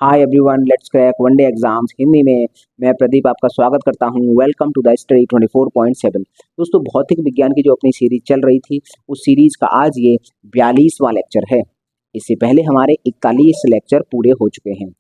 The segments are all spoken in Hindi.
Hi everyone, let's crack one day exams Hindi में। मैं प्रदीप आपका स्वागत करता हूं। Welcome to the study 24.7। दोस्तों, भौतिक विज्ञान की जो अपनी सीरीज चल रही थी उस सीरीज का आज ये 42वां लेक्चर है। इससे पहले हमारे 41 लेक्चर पूरे हो चुके हैं।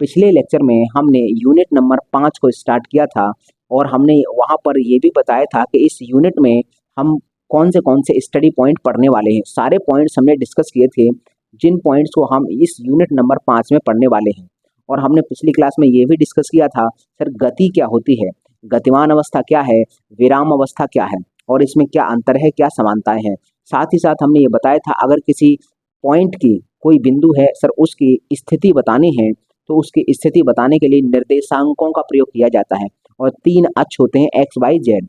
पिछले लेक्चर में हमने यूनिट नंबर 5 को स्टार्ट किया था और हमने वहाँ पर ये भी बताया था कि इस यूनिट में हम कौन से स्टडी पॉइंट पढ़ने वाले हैं। सारे पॉइंट्स हमने डिस्कस किए थे जिन पॉइंट्स को हम इस यूनिट नंबर 5 में पढ़ने वाले हैं। और हमने पिछली क्लास में ये भी डिस्कस किया था सर गति क्या होती है, गतिमान अवस्था क्या है, विराम अवस्था क्या है और इसमें क्या अंतर है, क्या समानताएं हैं। साथ ही साथ हमने ये बताया था अगर किसी पॉइंट की कोई बिंदु है सर उसकी स्थिति बतानी है तो उसकी स्थिति बताने के लिए निर्देशांकों का प्रयोग किया जाता है और 3 अक्ष होते हैं एक्स वाई जेड,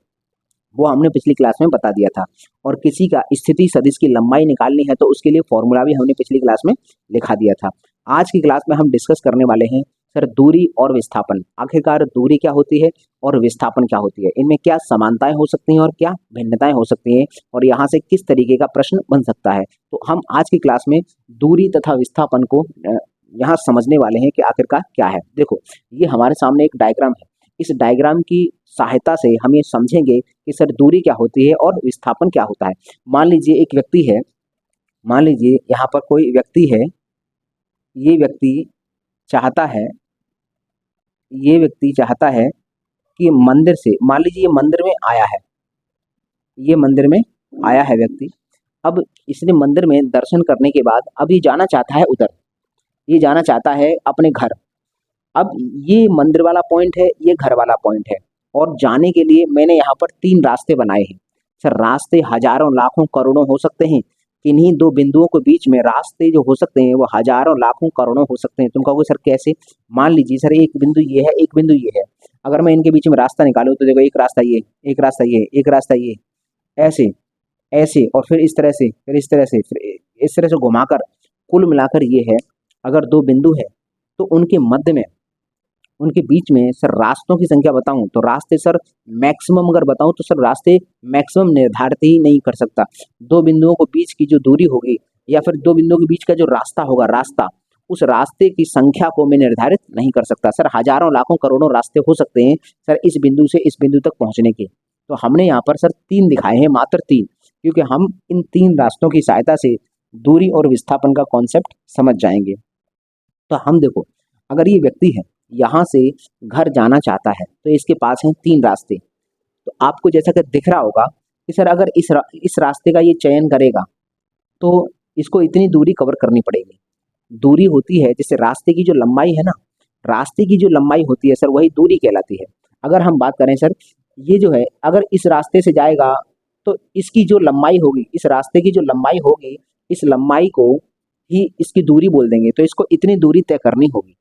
वो हमने पिछली क्लास में बता दिया था। और किसी का स्थिति सदिश की लंबाई निकालनी है तो उसके लिए फॉर्मूला भी हमने पिछली क्लास में लिखा दिया था। आज की क्लास में हम डिस्कस करने वाले हैं सर दूरी और विस्थापन। आखिरकार दूरी क्या होती है और विस्थापन क्या होती है, इनमें क्या समानताएं हो सकती हैं और क्या भिन्नताएं हो सकती हैं और यहाँ से किस तरीके का प्रश्न बन सकता है। तो हम आज की क्लास में दूरी तथा विस्थापन को यहाँ समझने वाले हैं कि आखिरकार क्या है। देखो, ये हमारे सामने एक डायग्राम है। इस डायग्राम की सहायता से हम ये समझेंगे कि सर दूरी क्या होती है और विस्थापन क्या होता है। मान लीजिए एक व्यक्ति है, मान लीजिए यहाँ पर कोई व्यक्ति है, ये व्यक्ति चाहता है, ये व्यक्ति चाहता है कि मंदिर से, मान लीजिए ये मंदिर में आया है, ये मंदिर में आया है व्यक्ति। अब इसने मंदिर में दर्शन करने के बाद अब ये जाना चाहता है उधर, ये जाना चाहता है अपने घर। अब ये मंदिर वाला पॉइंट है, ये घर वाला पॉइंट है और जाने के लिए मैंने यहाँ पर 3 रास्ते बनाए हैं। सर रास्ते हजारों लाखों करोड़ों हो सकते हैं, किन्हीं 2 बिंदुओं के बीच में रास्ते जो हो सकते हैं वो हजारों लाखों करोड़ों हो सकते हैं। तुम कहोगे सर कैसे? मान लीजिए सर एक बिंदु ये है, एक बिंदु ये है, अगर मैं इनके बीच में रास्ता निकालूं तो देखो एक रास्ता ये, एक रास्ता ये, एक रास्ता ये, ऐसे ऐसे और फिर इस तरह से, फिर इस तरह से, फिर इस तरह से घुमाकर कुल मिलाकर ये है। अगर 2 बिंदु है तो उनके मध्य में, उनके बीच में सर रास्तों की संख्या बताऊं तो रास्ते सर मैक्सिमम अगर बताऊं तो सर रास्ते मैक्सिमम निर्धारित ही नहीं कर सकता। 2 बिंदुओं के बीच की जो दूरी होगी या फिर 2 बिंदुओं के बीच का जो रास्ता होगा, रास्ता, उस रास्ते की संख्या को मैं निर्धारित नहीं कर सकता। सर हजारों लाखों करोड़ों रास्ते हो सकते हैं सर इस बिंदु से इस बिंदु तक पहुंचने के। तो हमने यहाँ पर सर 3 दिखाए हैं, मात्र 3, क्योंकि हम इन 3 रास्तों की सहायता से दूरी और विस्थापन का कॉन्सेप्ट समझ जाएंगे। तो हम देखो, अगर ये व्यक्ति है यहाँ से घर जाना चाहता है तो इसके पास हैं 3 रास्ते। तो आपको जैसा कि दिख रहा होगा कि सर अगर इस रास्ते का ये चयन करेगा तो इसको इतनी दूरी कवर करनी पड़ेगी। दूरी होती है जैसे रास्ते की जो लंबाई है ना, रास्ते की जो लंबाई होती है सर वही दूरी कहलाती है। अगर हम बात करें सर, ये जो है अगर इस रास्ते से जाएगा तो इसकी जो लंबाई होगी, इस रास्ते की जो लंबाई होगी, इस लंबाई को ही इसकी दूरी बोल देंगे। तो इसको इतनी दूरी तय करनी होगी।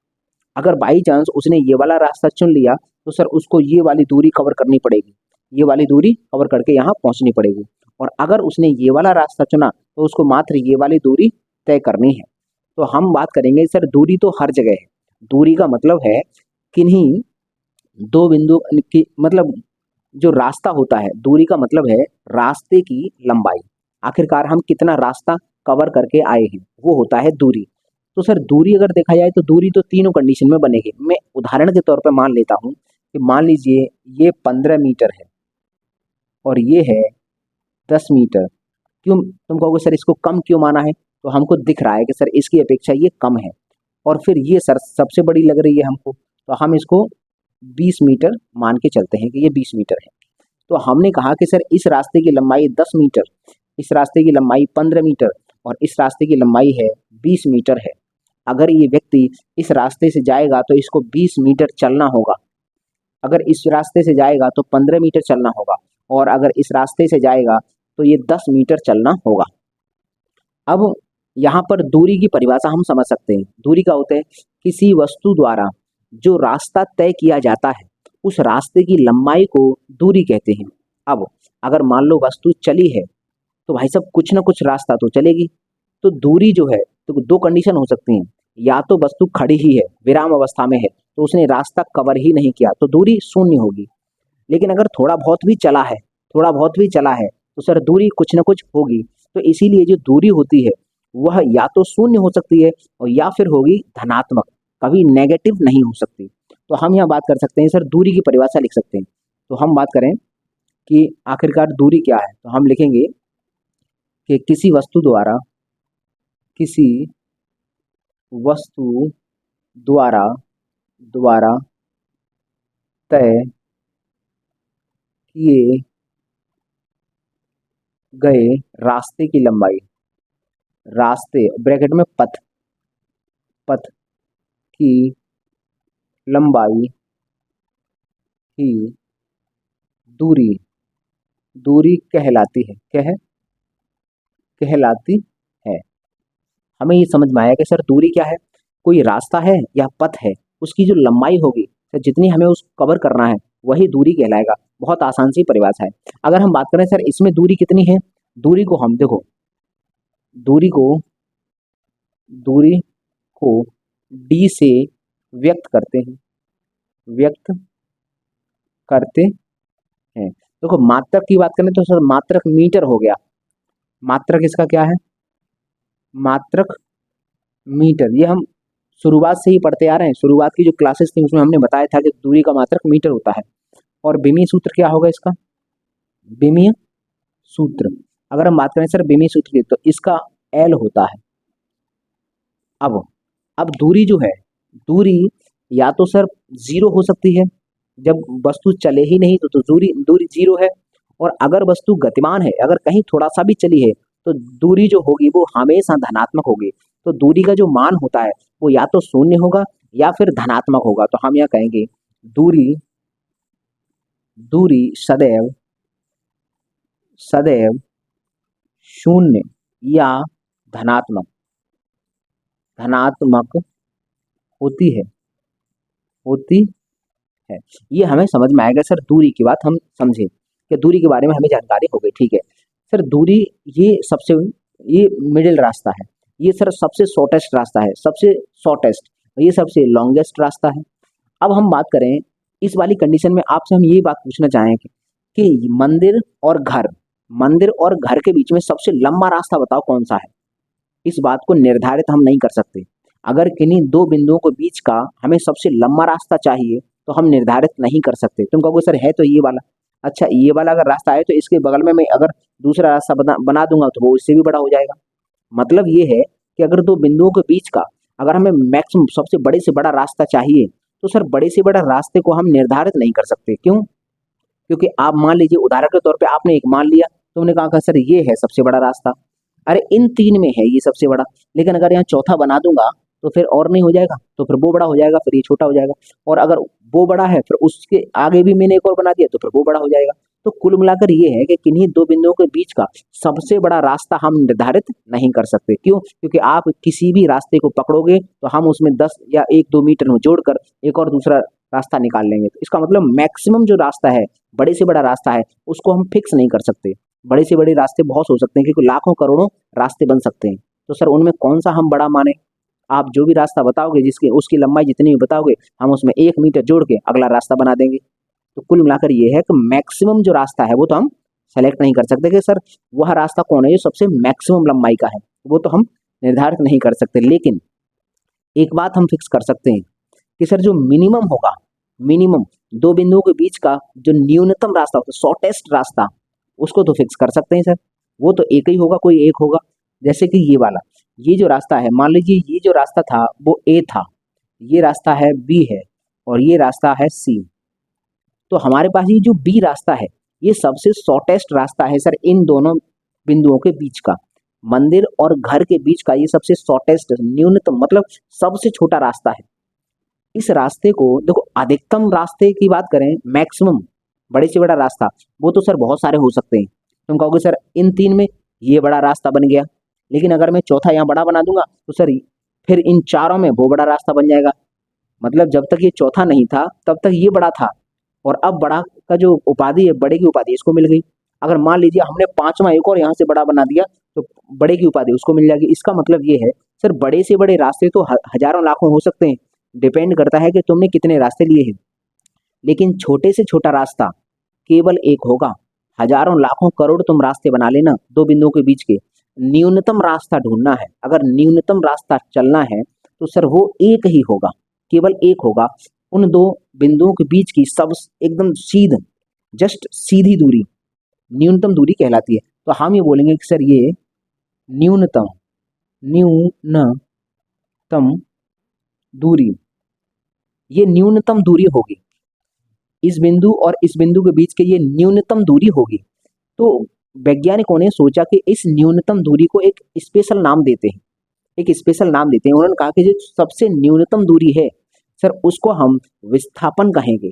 अगर बाई चांस उसने ये वाला रास्ता चुन लिया तो सर उसको ये वाली दूरी कवर करनी पड़ेगी, ये वाली दूरी कवर करके यहाँ पहुँचनी पड़ेगी। और अगर उसने ये वाला रास्ता चुना तो उसको मात्र ये वाली दूरी तय करनी है। तो हम बात करेंगे सर दूरी तो हर जगह है। दूरी का मतलब है किन्हीं 2 बिंदु की, मतलब जो रास्ता होता है, दूरी का मतलब है रास्ते की लंबाई। आखिरकार हम कितना रास्ता कवर करके आए हैं वो होता है दूरी। तो सर दूरी अगर देखा जाए तो दूरी तो तीनों कंडीशन में बनेगी। मैं उदाहरण के तौर पर मान लेता हूँ कि मान लीजिए ये 15 मीटर है और ये है 10 मीटर। क्यों तुम कहोगे सर इसको कम क्यों माना है? तो हमको दिख रहा है कि सर इसकी अपेक्षा ये कम है और फिर ये सर सबसे बड़ी लग रही है हमको, तो हम इसको 20 मीटर मान के चलते हैं कि ये 20 मीटर है। तो हमने कहा कि सर इस रास्ते की लंबाई 10 मीटर, इस रास्ते की लंबाई 15 मीटर और इस रास्ते की लंबाई है 20 मीटर है। अगर ये व्यक्ति इस रास्ते से जाएगा तो इसको 20 मीटर चलना होगा, अगर इस रास्ते से जाएगा तो 15 मीटर चलना होगा और अगर इस रास्ते से जाएगा तो ये 10 मीटर चलना होगा। अब यहाँ पर दूरी की परिभाषा हम समझ सकते हैं। दूरी का होता है किसी वस्तु द्वारा जो रास्ता तय किया जाता है उस रास्ते की लंबाई को दूरी कहते हैं। अब अगर मान लो वस्तु चली है तो भाई साहब कुछ ना कुछ रास्ता तो चलेगी। तो दूरी जो है तो 2 कंडीशन हो सकती हैं, या तो वस्तु खड़ी ही है, विराम अवस्था में है, तो उसने रास्ता कवर ही नहीं किया तो दूरी 0 होगी। लेकिन अगर थोड़ा बहुत भी चला है, थोड़ा बहुत भी चला है तो सर दूरी कुछ ना कुछ होगी। तो इसीलिए जो दूरी होती है वह या तो 0 हो सकती है और या फिर होगी धनात्मक। कभी नेगेटिव नहीं हो सकती। तो हम यहाँ बात कर सकते हैं सर, दूरी की परिभाषा लिख सकते हैं। तो हम बात करें कि आखिरकार दूरी क्या है, तो हम लिखेंगे कि किसी वस्तु द्वारा द्वारा तय किए गए रास्ते की लंबाई, रास्ते ब्रैकेट में पथ, पथ की लंबाई ही दूरी, दूरी कहलाती है, क्या है, कहलाती है। हमें ये समझ में आया कि सर दूरी क्या है, कोई रास्ता है या पथ है, उसकी जो लंबाई होगी, तो जितनी हमें उस कवर करना है वही दूरी कहलाएगा। बहुत आसान सी परिभाषा है। अगर हम बात करें सर इसमें दूरी कितनी है, दूरी को हम देखो, दूरी को दूरी को डी से व्यक्त करते हैं, व्यक्त करते हैं। देखो मात्रक की बात करें तो सर मात्रक मीटर हो गया, मात्रक इसका क्या है, मात्रक मीटर। ये हम शुरुआत से ही पढ़ते आ रहे हैं, शुरुआत की जो क्लासेस थी उसमें हमने बताया था कि दूरी का मात्रक मीटर होता है। और विमीय सूत्र क्या होगा इसका, विमीय सूत्र, अगर हम बात करें सर विमीय सूत्र की तो इसका एल होता है। अब दूरी जो है, दूरी या तो सर जीरो हो सकती है, जब वस्तु चले ही नहीं तो दूरी दूरी जीरो है। और अगर वस्तु गतिमान है, अगर कहीं थोड़ा सा भी चली है तो दूरी जो होगी वो हमेशा धनात्मक होगी। तो दूरी का जो मान होता है वो या तो शून्य होगा या फिर धनात्मक होगा। तो हम यहाँ कहेंगे दूरी, दूरी सदैव सदैव शून्य या धनात्मक धनात्मक होती है, होती है। ये हमें समझ में आएगा सर, दूरी की बात हम समझे कि दूरी के बारे में हमें जानकारी हो गई, ठीक है। सर दूरी ये मिडिल रास्ता है, ये सर सबसे शॉर्टेस्ट रास्ता है, सबसे शॉर्टेस्ट, ये सबसे लॉन्गेस्ट रास्ता है। अब हम बात करें इस वाली कंडीशन में आपसे हम ये बात पूछना चाहेंगे कि मंदिर और घर के बीच में सबसे लंबा रास्ता बताओ कौन सा है। इस बात को निर्धारित हम नहीं कर सकते। अगर किन्हीं दो बिंदुओं के बीच का हमें सबसे लंबा रास्ता चाहिए तो हम निर्धारित नहीं कर सकते। तुम कहोगे सर है तो ये वाला, अच्छा ये वाला अगर रास्ता है तो इसके बगल में मैं अगर दूसरा रास्ता बना दूंगा तो वो इससे भी बड़ा हो जाएगा। मतलब ये है कि अगर दो बिंदुओं के बीच का अगर हमें मैक्सिमम सबसे बड़े से बड़ा रास्ता चाहिए तो सर बड़े से बड़ा रास्ते को हम निर्धारित नहीं कर सकते। क्यों, क्योंकि आप मान लीजिए उदाहरण के तौर पे आपने एक मान लिया, तुमने कहा सर ये है सबसे बड़ा रास्ता, अरे इन तीन में है ये सबसे बड़ा, लेकिन अगर यहाँ चौथा बना दूंगा तो फिर और नहीं हो जाएगा, तो फिर वो बड़ा हो जाएगा, फिर ये छोटा हो जाएगा, और अगर वो बड़ा है फिर उसके आगे भी मैंने एक और बना दिया तो फिर वो बड़ा हो जाएगा। तो कुल मिलाकर ये है कि किन्हीं दो बिंदुओं के बीच का सबसे बड़ा रास्ता हम निर्धारित नहीं कर सकते। क्यों, क्योंकि आप किसी भी रास्ते को पकड़ोगे तो हम उसमें 10 या 1-2 मीटर में जोड़कर एक और दूसरा रास्ता निकाल लेंगे। तो इसका मतलब मैक्सिमम जो रास्ता है, बड़े से बड़ा रास्ता है, उसको हम फिक्स नहीं कर सकते। बड़े से बड़े रास्ते बहुत हो सकते हैं, क्योंकि लाखों करोड़ों रास्ते बन सकते हैं। तो सर उनमें कौन सा हम बड़ा माने, आप जो भी रास्ता बताओगे जिसकी उसकी लंबाई जितनी भी बताओगे हम उसमें 1 मीटर जोड़ के अगला रास्ता बना देंगे। तो कुल मिलाकर ये है कि मैक्सिमम जो रास्ता है वो तो हम सेलेक्ट नहीं कर सकते कि सर वह रास्ता कौन है जो सबसे मैक्सिमम लंबाई का है, वो तो हम निर्धारित नहीं कर सकते। लेकिन एक बात हम फिक्स कर सकते हैं कि सर जो मिनिमम होगा, मिनिमम दो बिंदुओं के बीच का जो न्यूनतम रास्ता होगा, शॉर्टेस्ट रास्ता, उसको तो फिक्स कर सकते हैं सर, वो तो एक ही होगा, कोई एक होगा। जैसे कि ये वाला, ये जो रास्ता है, मान लीजिए ये जो रास्ता था वो ए था, ये रास्ता है बी है, और ये रास्ता है सी। तो हमारे पास ये जो बी रास्ता है ये सबसे शॉर्टेस्ट रास्ता है सर इन दोनों बिंदुओं के बीच का, मंदिर और घर के बीच का ये सबसे शॉर्टेस्ट, न्यूनतम मतलब सबसे छोटा रास्ता है। इस रास्ते को देखो, अधिकतम रास्ते की बात करें, मैक्सिमम बड़े से बड़ा रास्ता, वो तो सर बहुत सारे हो सकते हैं। तुम कहोगे सर इन तीन में ये बड़ा रास्ता बन गया, लेकिन अगर मैं चौथा यहाँ बड़ा बना दूंगा तो सर फिर इन चारों में वो बड़ा रास्ता बन जाएगा। मतलब जब तक ये चौथा नहीं था तब तक ये बड़ा था, और अब बड़ा का जो उपाधि है, बड़े की उपाधि इसको मिल गई। अगर मान लीजिए हमने पांचवा एक और यहाँ से बड़ा बना दिया तो बड़े की उपाधि उसको मिल जाएगी। इसका मतलब ये है सर बड़े से बड़े रास्ते तो हजारों लाखों हो सकते हैं, डिपेंड करता है कि तुमने कितने रास्ते लिए हैं। लेकिन छोटे से छोटा रास्ता केवल एक होगा। हजारों लाखों करोड़ तुम रास्ते बना लेना दो बिंदुओं के बीच के, न्यूनतम रास्ता ढूंढना है, अगर न्यूनतम रास्ता चलना है तो सर वो एक ही होगा। केवल एक होगा। उन दो बिंदुओं के बीच की सब एकदम जस्ट सीधी दूरी न्यूनतम दूरी कहलाती है। तो हम ये बोलेंगे कि सर ये न्यूनतम दूरी, ये न्यूनतम दूरी होगी। इस बिंदु और इस बिंदु के बीच के ये न्यूनतम दूरी होगी। तो वैज्ञानिकों ने सोचा कि इस न्यूनतम दूरी को एक स्पेशल नाम देते हैं, एक स्पेशल नाम देते हैं। उन्होंने कहा कि जो सबसे न्यूनतम दूरी है सर उसको हम विस्थापन कहेंगे।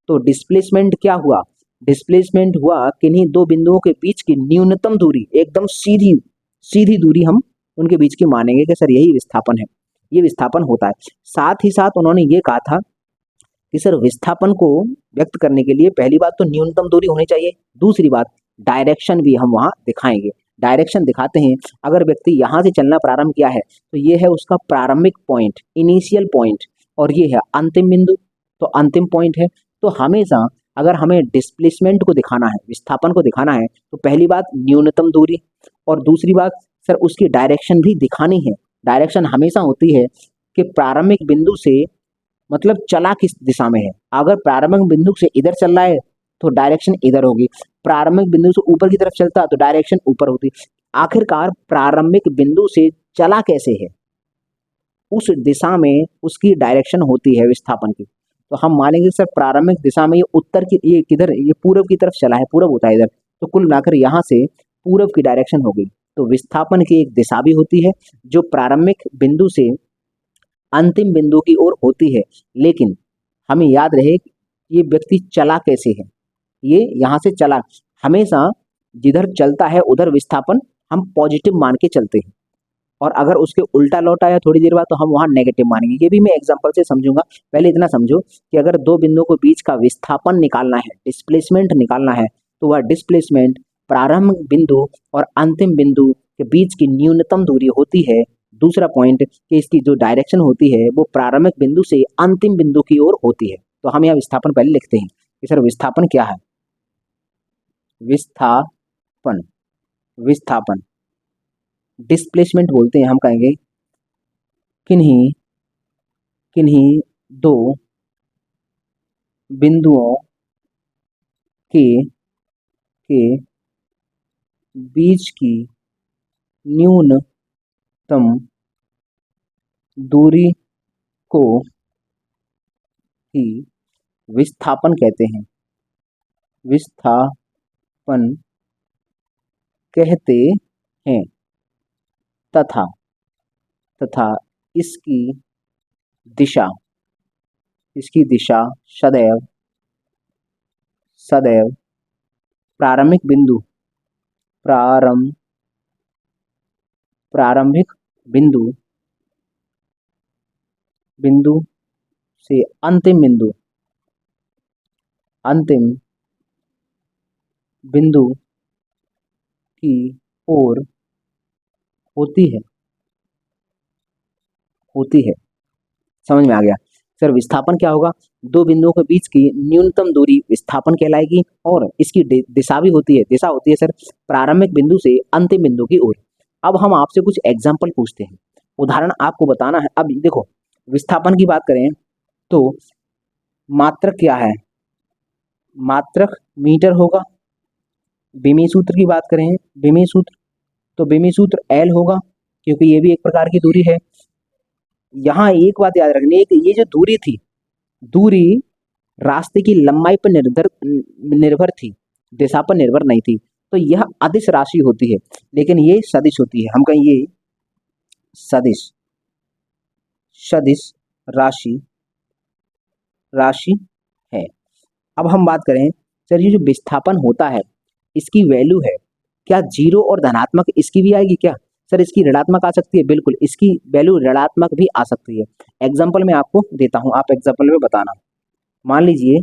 तो डिस्प्लेसमेंट क्या हुआ? डिस्प्लेसमेंट हुआ किन्हीं दो बिंदुओं के बीच की न्यूनतम दूरी, एकदम सीधी सीधी दूरी हम उनके बीच की मानेंगे कि सर यही विस्थापन है, ये विस्थापन होता है। साथ ही साथ उन्होंने ये कहा था कि सर विस्थापन को व्यक्त करने के लिए पहली बात तो न्यूनतम दूरी होनी चाहिए, दूसरी बात डायरेक्शन भी हम वहां दिखाएंगे। डायरेक्शन दिखाते हैं, अगर व्यक्ति यहाँ से चलना प्रारंभ किया है तो ये है उसका प्रारंभिक पॉइंट, इनिशियल पॉइंट, और ये है अंतिम बिंदु, तो अंतिम पॉइंट है। तो हमेशा अगर हमें डिस्प्लेसमेंट को दिखाना है, विस्थापन को दिखाना है, तो पहली बात न्यूनतम दूरी, और दूसरी बात सर उसकी डायरेक्शन भी दिखानी है। डायरेक्शन हमेशा होती है कि प्रारंभिक बिंदु से मतलब चला किस दिशा में है। अगर प्रारंभिक बिंदु से इधर चल रहा है तो डायरेक्शन इधर होगी, प्रारंभिक बिंदु से ऊपर की तरफ चलता तो डायरेक्शन ऊपर होती। आखिरकार प्रारंभिक बिंदु से चला कैसे है, उस दिशा में उसकी डायरेक्शन होती है विस्थापन की। तो हम मानेंगे सर प्रारंभिक दिशा में ये उत्तर की, ये किधर, ये पूरब की तरफ चला है, पूरब होता है इधर, तो कुल मिलाकर यहाँ से पूरब की डायरेक्शन हो गई। तो विस्थापन की एक दिशा भी होती है जो प्रारंभिक बिंदु से अंतिम बिंदु की ओर होती है। लेकिन हमें याद रहे ये व्यक्ति चला कैसे है, ये यहाँ से चला। हमेशा जिधर चलता है उधर विस्थापन हम पॉजिटिव मान के चलते हैं, और अगर उसके उल्टा लौटा या थोड़ी देर बाद तो हम वहाँ नेगेटिव मानेंगे। ये भी मैं एग्जांपल से समझूंगा। पहले इतना समझो कि अगर दो बिंदुओं के बीच का विस्थापन निकालना है, डिस्प्लेसमेंट निकालना है, तो वह डिस्प्लेसमेंट प्रारंभ बिंदु और अंतिम बिंदु के बीच की न्यूनतम दूरी होती है। दूसरा पॉइंट कि इसकी जो डायरेक्शन होती है वो प्रारंभिक बिंदु से अंतिम बिंदु की ओर होती है। तो हम यहाँ विस्थापन पहले लिखते हैं कि सर विस्थापन क्या है। विस्थापन, विस्थापन डिस्प्लेसमेंट बोलते हैं। हम कहेंगे किन्हीं किन्हीं दो बिंदुओं के बीच की न्यूनतम दूरी को ही विस्थापन कहते हैं, विस्थापन कहते हैं। तथा तथा इसकी दिशा, इसकी दिशा सदैव सदैव प्रारंभिक बिंदु, प्रारंभिक बिंदु बिंदु से अंतिम बिंदु, अंतिम बिंदु की ओर होती है, होती है। समझ में आ गया? सर विस्थापन क्या होगा? दो बिंदुओं के बीच की न्यूनतम दूरी विस्थापन कहलाएगी, और इसकी दिशा भी होती है। दिशा होती है सर प्रारंभिक बिंदु से अंतिम बिंदु की ओर। अब हम आपसे कुछ एग्जाम्पल पूछते हैं, उदाहरण आपको बताना है। अब देखो विस्थापन की बात करें तो मात्रक क्या है? मात्रक मीटर होगा। बिमी सूत्र की बात करें, बिमी सूत्र, तो बिमी सूत्र एल होगा, क्योंकि ये भी एक प्रकार की दूरी है। यहाँ एक बात याद रखनी है कि ये जो दूरी थी, दूरी रास्ते की लंबाई पर निर्भर थी, दिशा पर निर्भर नहीं थी। तो यह अदिश राशि होती है, लेकिन ये सदिश होती है। हम कहें ये सदिश, सदिश राशि है। अब हम बात करें सर ये जो विस्थापन होता है इसकी वैल्यू है क्या जीरो और धनात्मक इसकी भी आएगी क्या? सर इसकी ऋणात्मक आ सकती है, बिल्कुल इसकी वैल्यू ऋणात्मक भी आ सकती है। एग्जाम्पल मैं आपको देता हूँ, आप एग्जाम्पल में बताना। मान लीजिए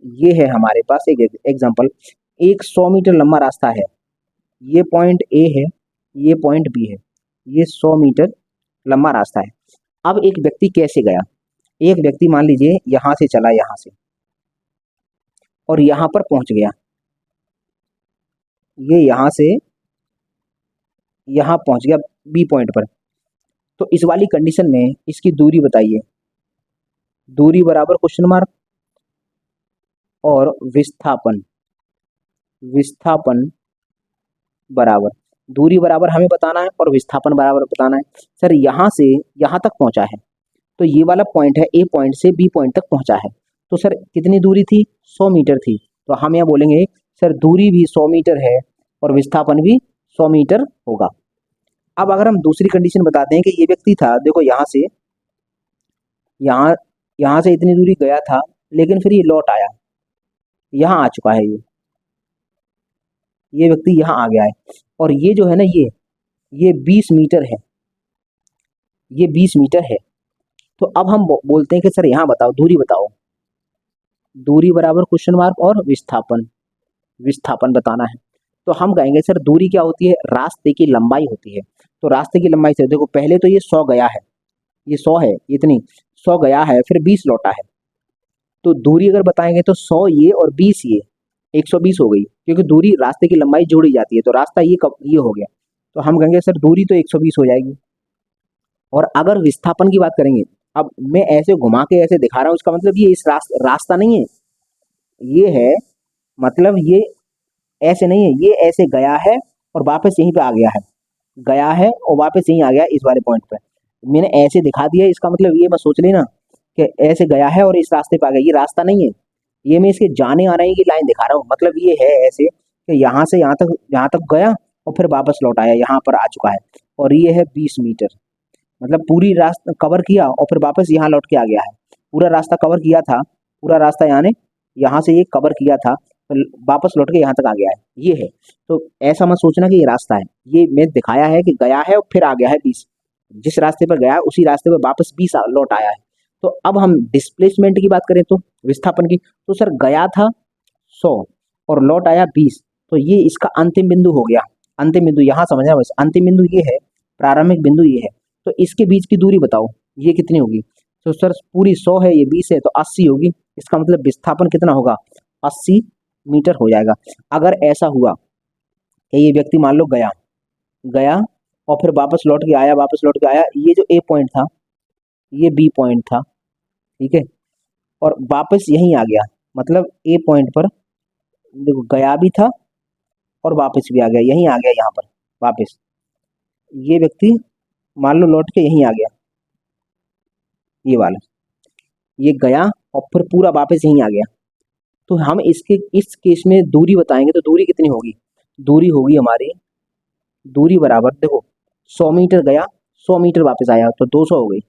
ये है हमारे पास एक एग्जाम्पल, एक 100 मीटर लंबा रास्ता है, ये पॉइंट ए है, ये पॉइंट बी है, ये 100 मीटर लंबा रास्ता है। अब एक व्यक्ति कैसे गया? एक व्यक्ति मान लीजिए यहाँ से चला, यहाँ से, और यहाँ पर पहुंच गया। ये यहाँ से यहाँ पहुंच गया बी पॉइंट पर। तो इस वाली कंडीशन में इसकी दूरी बताइए, दूरी बराबर क्वेश्चन मार्क और विस्थापन, विस्थापन बराबर, दूरी बराबर हमें बताना है और विस्थापन बराबर बताना है। सर यहाँ से यहाँ तक पहुंचा है, तो ये वाला पॉइंट है, ए पॉइंट से बी पॉइंट तक पहुंचा है, तो सर कितनी दूरी थी, 100 मीटर थी। तो हम यहाँ बोलेंगे सर दूरी भी 100 मीटर है और विस्थापन भी 100 मीटर होगा। अब अगर हम दूसरी कंडीशन बताते हैं कि ये व्यक्ति था, देखो यहाँ से यहाँ यहाँ से इतनी दूरी गया था, लेकिन फिर ये लौट आया, यहाँ आ चुका है, ये व्यक्ति यहाँ आ गया है, और ये जो है ना, ये 20 मीटर है, ये 20 मीटर है। तो अब हम बोलते हैं कि सर यहाँ बताओ, दूरी बताओ, दूरी बराबर क्वेश्चन मार्क और विस्थापन, विस्थापन बताना है। तो हम कहेंगे सर दूरी क्या होती है, रास्ते की लंबाई होती है। तो रास्ते की लंबाई से देखो, पहले तो ये 100 गया है, ये 100 है, इतनी 100 गया है, फिर 20 लौटा है, तो दूरी अगर बताएंगे तो 100 ये और 20 ये 120 हो गई, क्योंकि दूरी रास्ते की लंबाई जोड़ी जाती है, तो रास्ता ये कब ये हो गया, तो हम कहेंगे सर दूरी तो 120 हो जाएगी। और अगर विस्थापन की बात करेंगे, अब मैं ऐसे घुमा के ऐसे दिखा रहा हूँ, इसका मतलब ये इस रास्ता नहीं है, ये है, मतलब ये ऐसे नहीं है, ये ऐसे गया है और वापस यहीं पे आ गया है, गया है और वापस यहीं आ गया इस वाले पॉइंट पे, मैंने ऐसे दिखा दिया, इसका मतलब ये मत सोच लेना कि ऐसे गया है और इस रास्ते पे आ गया, ये रास्ता नहीं है, ये मैं इसके जाने आने की लाइन दिखा रहा हूँ। मतलब ये है ऐसे कि यहाँ से यहाँ तक गया और फिर वापस लौट आया, यहाँ पर आ चुका है, और ये है 20 मीटर, मतलब पूरी रास्ता कवर किया और फिर वापस यहाँ लौट के आ गया है, पूरा रास्ता कवर किया था, पूरा रास्ता यानी यहाँ से ये कवर किया था, फिर वापस लौट के यहाँ तक आ गया है, ये है। तो ऐसा मत सोचना कि ये रास्ता है, ये मैं दिखाया है कि गया है और फिर आ गया है 20, जिस रास्ते पर गया है उसी रास्ते पर वापस 20 लौट आया है। तो अब हम डिस्प्लेसमेंट की बात करें तो विस्थापन की, तो सर गया था 100 और लौट आया 20, तो ये इसका अंतिम बिंदु हो गया, अंतिम बिंदु यहाँ समझना बस, अंतिम बिंदु ये है, प्रारंभिक बिंदु ये है, तो इसके बीच की दूरी बताओ ये कितनी होगी, तो सर पूरी 100 है, ये 20 है, तो 80 होगी, इसका मतलब विस्थापन कितना होगा, 80 मीटर हो जाएगा। अगर ऐसा हुआ कि ये व्यक्ति मान लो गया गया और फिर वापस लौट के आया, वापस लौट के आया, ये जो ए पॉइंट था, ये बी पॉइंट था, ठीक है, और वापस यहीं आ गया, मतलब ए पॉइंट पर देखो गया भी था और वापस भी आ गया, यहीं आ गया, यहाँ पर वापस ये व्यक्ति मान लो लौट के यहीं आ गया, ये वाला, ये गया और फिर पूरा वापस यहीं आ गया, तो हम इस केस में दूरी बताएंगे, तो दूरी कितनी होगी, दूरी होगी हमारी, दूरी बराबर देखो 100 मीटर गया, 100 मीटर वापस आया, तो 200 हो गई,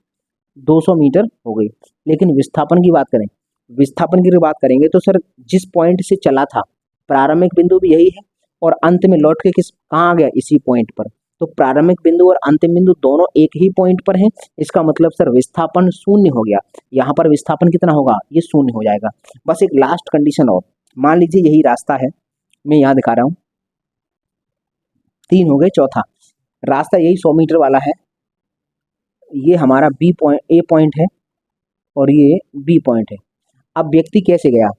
200 मीटर हो गई। लेकिन विस्थापन की बात करें, विस्थापन की बात करेंगे तो सर जिस पॉइंट से चला था, प्रारंभिक बिंदु भी यही है और अंत में लौट के कहाँ आ गया, इसी पॉइंट पर, तो प्रारंभिक बिंदु और अंतिम बिंदु दोनों एक ही पॉइंट पर हैं, इसका मतलब सर विस्थापन शून्य हो गया, यहाँ पर विस्थापन कितना होगा, ये शून्य हो जाएगा। बस एक लास्ट कंडीशन और, मान लीजिए यही रास्ता है, मैं यहाँ दिखा रहा हूँ, 3 हो गए, चौथा रास्ता यही 100 मीटर वाला है, ये हमारा बी पॉइंट, ए पॉइंट है और ये बी पॉइंट है। अब व्यक्ति कैसे गया,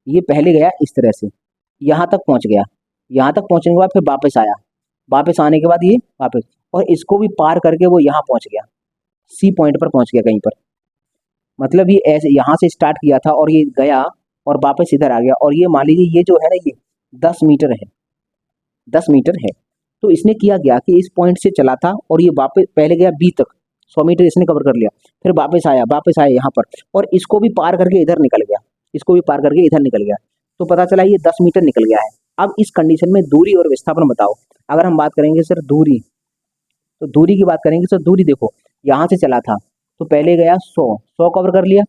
ये पहले गया इस तरह से, यहाँ तक पहुँच गया, यहाँ तक पहुँचने के बाद फिर वापस आया, वापस आने के बाद ये वापस, और इसको भी पार करके वो यहाँ पहुँच गया, सी पॉइंट पर पहुँच गया कहीं पर, मतलब ये ऐसे यहाँ से स्टार्ट किया था और ये गया और वापस इधर आ गया, और ये मान लीजिए ये जो है ना, ये 10 मीटर है, 10 मीटर है, तो इसने किया गया कि इस पॉइंट से चला था और ये वापस पहले गया बी तक, 100 मीटर इसने कवर कर लिया, फिर वापस आया यहाँ पर, और इसको भी पार करके इधर निकल गया, इसको भी पार करके इधर निकल गया, तो पता चला ये 10 मीटर निकल गया है। अब इस कंडीशन में दूरी और विस्थापन बताओ। अगर हम बात करेंगे सर दूरी, तो दूरी की बात करेंगे सर, दूरी देखो यहाँ से चला था, तो पहले गया 100 कवर कर लिया,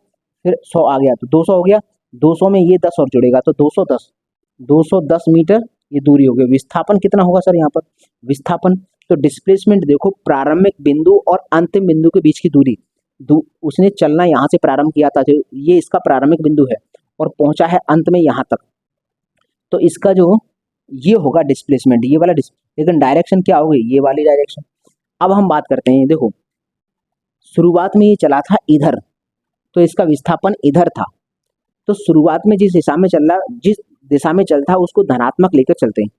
फिर 100 आ गया तो 200 हो गया, 200 में ये 10 और जुड़ेगा तो 210 मीटर ये दूरी हो गई। विस्थापन कितना होगा सर यहाँ पर, विस्थापन, तो डिस्प्लेसमेंट देखो, प्रारंभिक बिंदु और अंतिम बिंदु के बीच की दूरी, उसने चलना यहाँ से प्रारंभ किया था, जो ये इसका प्रारंभिक बिंदु है और पहुंचा है अंत में यहाँ तक, तो इसका जो ये होगा डिस्प्लेसमेंट, ये वाला लेकिन डायरेक्शन क्या होगी, ये वाली डायरेक्शन। अब हम बात करते हैं, देखो शुरुआत में ये चला था इधर, तो इसका विस्थापन इधर था, तो शुरुआत में जिस दिशा में चलता है उसको धनात्मक लेकर चलते हैं,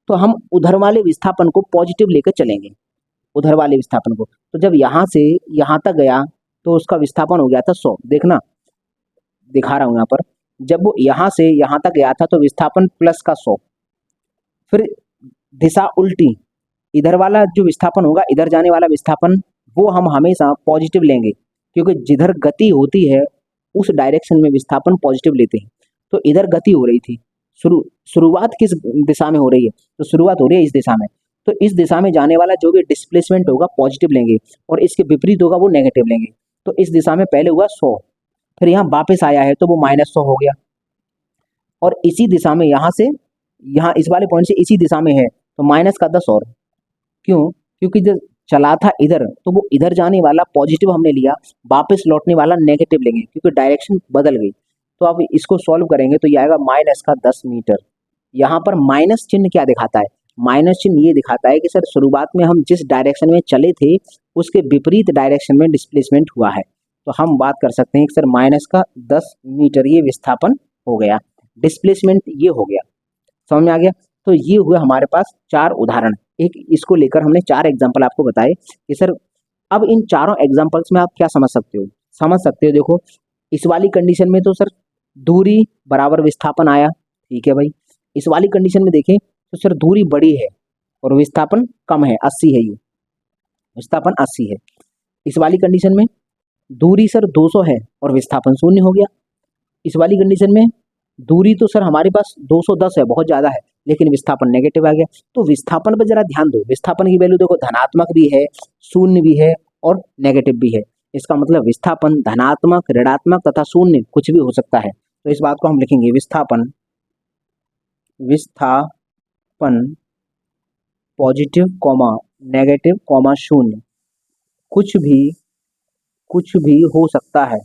तो हम उधर वाले विस्थापन को पॉजिटिव लेकर चलेंगे, उधर वाले विस्थापन को, तो जब यहाँ से यहाँ तक गया तो उसका विस्थापन हो गया था 100, देखना दिखा रहा हूँ यहाँ पर, जब वो यहाँ से यहाँ तक गया था तो विस्थापन प्लस का 100, फिर दिशा उल्टी, इधर वाला जो विस्थापन होगा, इधर जाने वाला विस्थापन, वो हम हमेशा पॉजिटिव लेंगे, क्योंकि जिधर गति होती है उस डायरेक्शन में विस्थापन पॉजिटिव लेते हैं। तो इधर गति हो रही थी, शुरुआत किस दिशा में हो रही है, तो शुरुआत हो रही है इस दिशा में, तो इस दिशा में जाने वाला जो भी डिस्प्लेसमेंट होगा पॉजिटिव लेंगे, और इसके विपरीत होगा वो नेगेटिव लेंगे। तो इस दिशा में पहले हुआ 100, फिर यहाँ वापस आया है तो वो -100 हो गया, और इसी दिशा में यहाँ से यहाँ इस वाले पॉइंट से इसी दिशा में है तो माइनस का 10 और। क्यों? क्योंकि जब चला था इधर तो वो इधर जाने वाला पॉजिटिव हमने लिया, वापस लौटने वाला नेगेटिव लेंगे, क्योंकि डायरेक्शन बदल गई। तो अब इसको सॉल्व करेंगे तो ये आएगा माइनस का 10 मीटर। यहाँ पर माइनस चिन्ह क्या दिखाता है? माइनस चिन्ह ये दिखाता है कि सर शुरुआत में हम जिस डायरेक्शन में चले थे उसके विपरीत डायरेक्शन में डिस्प्लेसमेंट हुआ है। तो हम बात कर सकते हैं कि सर माइनस का 10 मीटर ये विस्थापन हो गया, डिस्प्लेसमेंट ये हो गया। समझ में आ गया? तो ये हुए हमारे पास 4 उदाहरण, एक इसको लेकर हमने 4 एग्जाम्पल आपको बताए कि सर अब इन चारों एग्जाम्पल्स में आप क्या समझ सकते हो? समझ सकते हो, देखो इस वाली कंडीशन में तो सर दूरी बराबर विस्थापन आया, ठीक है भाई। इस वाली कंडीशन में देखें तो सर दूरी बड़ी है और विस्थापन कम है, 80 है, ये विस्थापन 80 है। इस वाली कंडीशन में दूरी सर 200 है और विस्थापन 0 हो गया। इस वाली कंडीशन में दूरी तो सर हमारे पास 210 है, बहुत ज़्यादा है, लेकिन विस्थापन नेगेटिव आ गया। तो विस्थापन पर जरा ध्यान दो, विस्थापन की वैल्यू देखो धनात्मक भी है, 0 भी है और नेगेटिव भी है। इसका मतलब विस्थापन धनात्मक, ऋणात्मक तथा 0 कुछ भी हो सकता है। तो इस बात को हम लिखेंगे विस्थापन पॉजिटिव कॉमा नेगेटिव कॉमा 0, कुछ भी हो सकता है,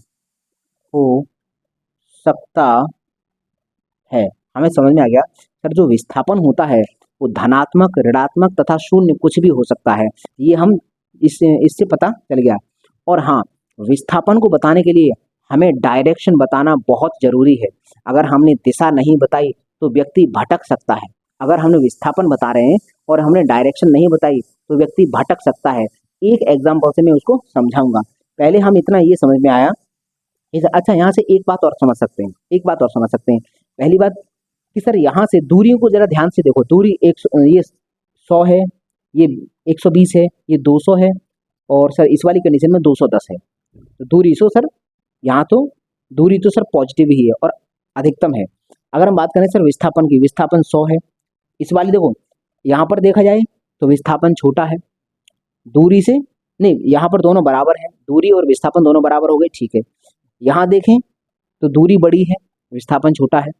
हो सकता है। हमें समझ में आ गया सर, जो विस्थापन होता है वो धनात्मक, ऋणात्मक तथा 0 कुछ भी हो सकता है, ये हम इससे पता चल गया। और हाँ, विस्थापन को बताने के लिए हमें डायरेक्शन बताना बहुत जरूरी है। अगर हमने दिशा नहीं बताई तो व्यक्ति भटक सकता है। अगर हमने विस्थापन बता रहे हैं और हमने डायरेक्शन नहीं बताई तो व्यक्ति भटक सकता है। एक एग्जाम्पल से मैं उसको समझाऊंगा। पहले हम इतना ये समझ में आया। अच्छा, यहाँ से एक बात और समझ सकते हैं, पहली बात कि सर यहाँ से दूरियों को जरा ध्यान से देखो। दूरी ये 100 है, ये 120 है, ये 200 है, और सर इस वाली कंडीशन में 210 है। तो दूरी सो सर यहाँ तो दूरी तो सर पॉजिटिव ही है और अधिकतम है। अगर हम बात करें सर विस्थापन की, विस्थापन 100 है। इस वाली देखो, यहाँ पर देखा जाए तो विस्थापन छोटा है दूरी से, नहीं यहाँ पर दोनों बराबर है, दूरी और विस्थापन दोनों बराबर हो गए, ठीक है। यहाँ देखें तो दूरी बड़ी है, विस्थापन छोटा है।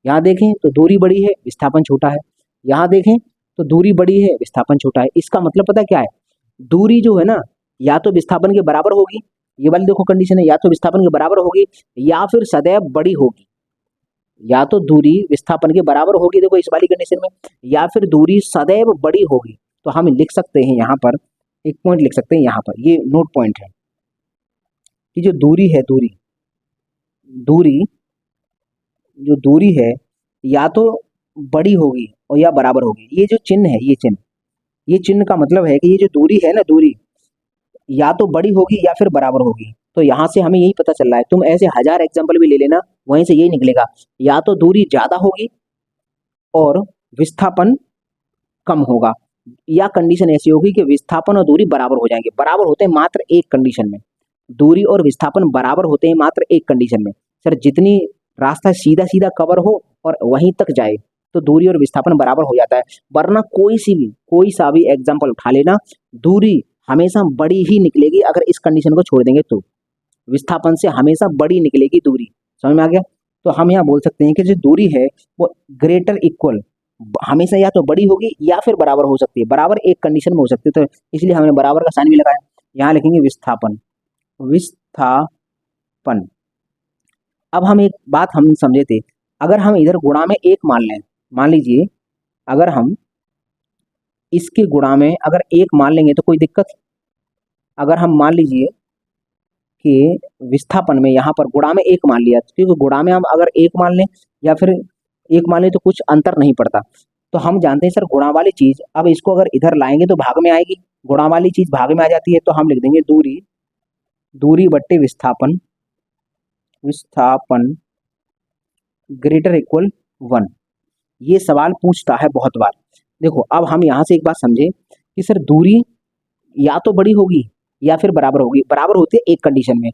यहाँ देखें तो दूरी बड़ी है, विस्थापन छोटा है। यहाँ देखें तो दूरी बड़ी है, विस्थापन छोटा है। इसका मतलब पता क्या है? दूरी जो है ना, या तो विस्थापन के बराबर होगी, ये वाली देखो कंडीशन है, या तो विस्थापन के बराबर होगी या फिर सदैव बड़ी होगी। या तो दूरी विस्थापन के बराबर होगी, देखो इस वाली कंडीशन में, या फिर दूरी सदैव बड़ी होगी। तो हम लिख सकते हैं यहाँ पर एक पॉइंट लिख सकते हैं, यहाँ पर ये नोट पॉइंट है कि जो दूरी है, जो दूरी है या तो बड़ी होगी और या बराबर होगी। ये जो चिन्ह है, ये चिन्ह का मतलब है कि ये जो दूरी है ना, दूरी या तो बड़ी होगी या फिर बराबर होगी। तो यहाँ से हमें यही पता चल रहा है। तुम ऐसे 1000 एग्जाम्पल भी ले लेना, वहीं से यही निकलेगा, या तो दूरी ज्यादा होगी और विस्थापन कम होगा, या कंडीशन ऐसी होगी कि विस्थापन और दूरी बराबर हो जाएंगे। बराबर होते हैं मात्र एक कंडीशन में, दूरी और विस्थापन बराबर होते हैं मात्र एक कंडीशन में। सर जितनी रास्ता सीधा सीधा कवर हो और वहीं तक जाए तो दूरी और विस्थापन बराबर हो जाता है। वरना कोई सा भी एग्जाम्पल उठा लेना, दूरी हमेशा बड़ी ही निकलेगी। अगर इस कंडीशन को छोड़ देंगे तो विस्थापन से हमेशा बड़ी निकलेगी दूरी। समझ में आ गया? तो हम यहाँ बोल सकते हैं कि जो दूरी है वो ग्रेटर इक्वल हमेशा या तो बड़ी होगी या फिर बराबर हो सकती है। बराबर एक कंडीशन में हो सकती है, तो इसलिए हमने बराबर का साइन भी लगाया। यहाँ लिखेंगे विस्थापन। अब हम एक बात हम समझे थे, अगर हम इधर गुणा में 1 मान लें, मान लीजिए अगर हम इसके गुणा में अगर 1 मान लेंगे तो कोई दिक्कत? अगर हम मान लीजिए कि विस्थापन में यहाँ पर गुणा में 1 मान लिया, क्योंकि गुणा में हम अगर 1 मान लें या फिर 1 मान लें तो कुछ अंतर नहीं पड़ता। तो हम जानते हैं सर गुणा वाली चीज, अब इसको अगर इधर लाएंगे तो भाग में आएगी, गुणा वाली चीज भाग में आ जाती है। तो हम लिख देंगे दूरी बट्टे विस्थापन विस्थापन ग्रेटर इक्वल 1। ये सवाल पूछता है बहुत बार। देखो अब हम यहाँ से एक बात समझें कि सर दूरी या तो बड़ी होगी या फिर बराबर होगी। बराबर होती है एक कंडीशन में,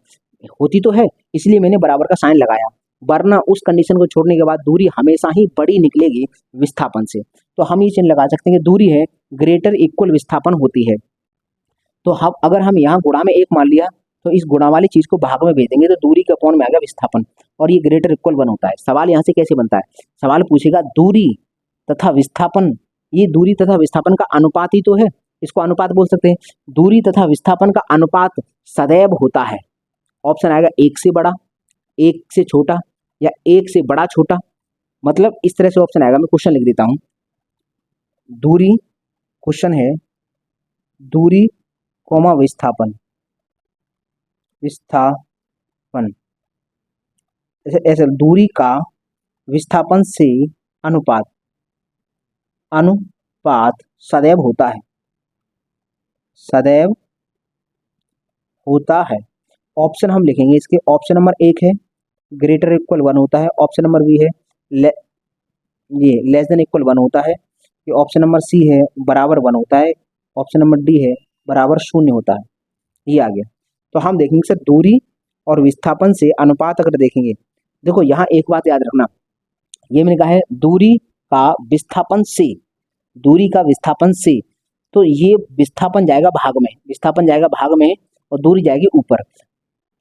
होती तो है इसलिए मैंने बराबर का साइन लगाया, वरना उस कंडीशन को छोड़ने के बाद दूरी हमेशा ही बड़ी निकलेगी विस्थापन से। तो हम ये चिन्ह लगा सकते हैं कि दूरी है ग्रेटर इक्वल विस्थापन होती है। तो हम अगर हम यहाँ गुणा में 1 मान लिया तो इस गुणा वाली चीज को भाग में भेज देंगे तो दूरी के अपॉन में आ गया विस्थापन, और ये ग्रेटर इक्वल 1 होता है। सवाल यहाँ से कैसे बनता है, सवाल पूछेगा दूरी तथा विस्थापन, ये दूरी तथा विस्थापन का अनुपात ही तो है, इसको अनुपात बोल सकते हैं। दूरी तथा विस्थापन का अनुपात सदैव होता है, ऑप्शन आएगा 1 से बड़ा, 1 से छोटा या 1 से बड़ा छोटा, मतलब इस तरह से ऑप्शन आएगा। मैं क्वेश्चन लिख देता हूं, दूरी, क्वेश्चन है दूरी कोमा विस्थापन, विस्थापन ऐसे ऐसे दूरी का विस्थापन से अनुपात, अनुपात सदैव होता है, सदैव होता है। ऑप्शन हम लिखेंगे इसके, ऑप्शन नंबर 1 है ग्रेटर इक्वल 1 होता है, ऑप्शन नंबर बी है ये लेस देन इक्वल 1 होता है, ये ऑप्शन नंबर सी है बराबर 1 होता है, ऑप्शन नंबर डी है बराबर 0 होता है। ये आ गया। तो हम देखेंगे सर दूरी और विस्थापन से अनुपात अगर देखेंगे, देखो यहाँ एक बात याद रखना, ये मैंने कहा है दूरी का विस्थापन से, दूरी का विस्थापन से, तो ये विस्थापन जाएगा भाग में, विस्थापन जाएगा भाग में और दूरी जाएगी ऊपर।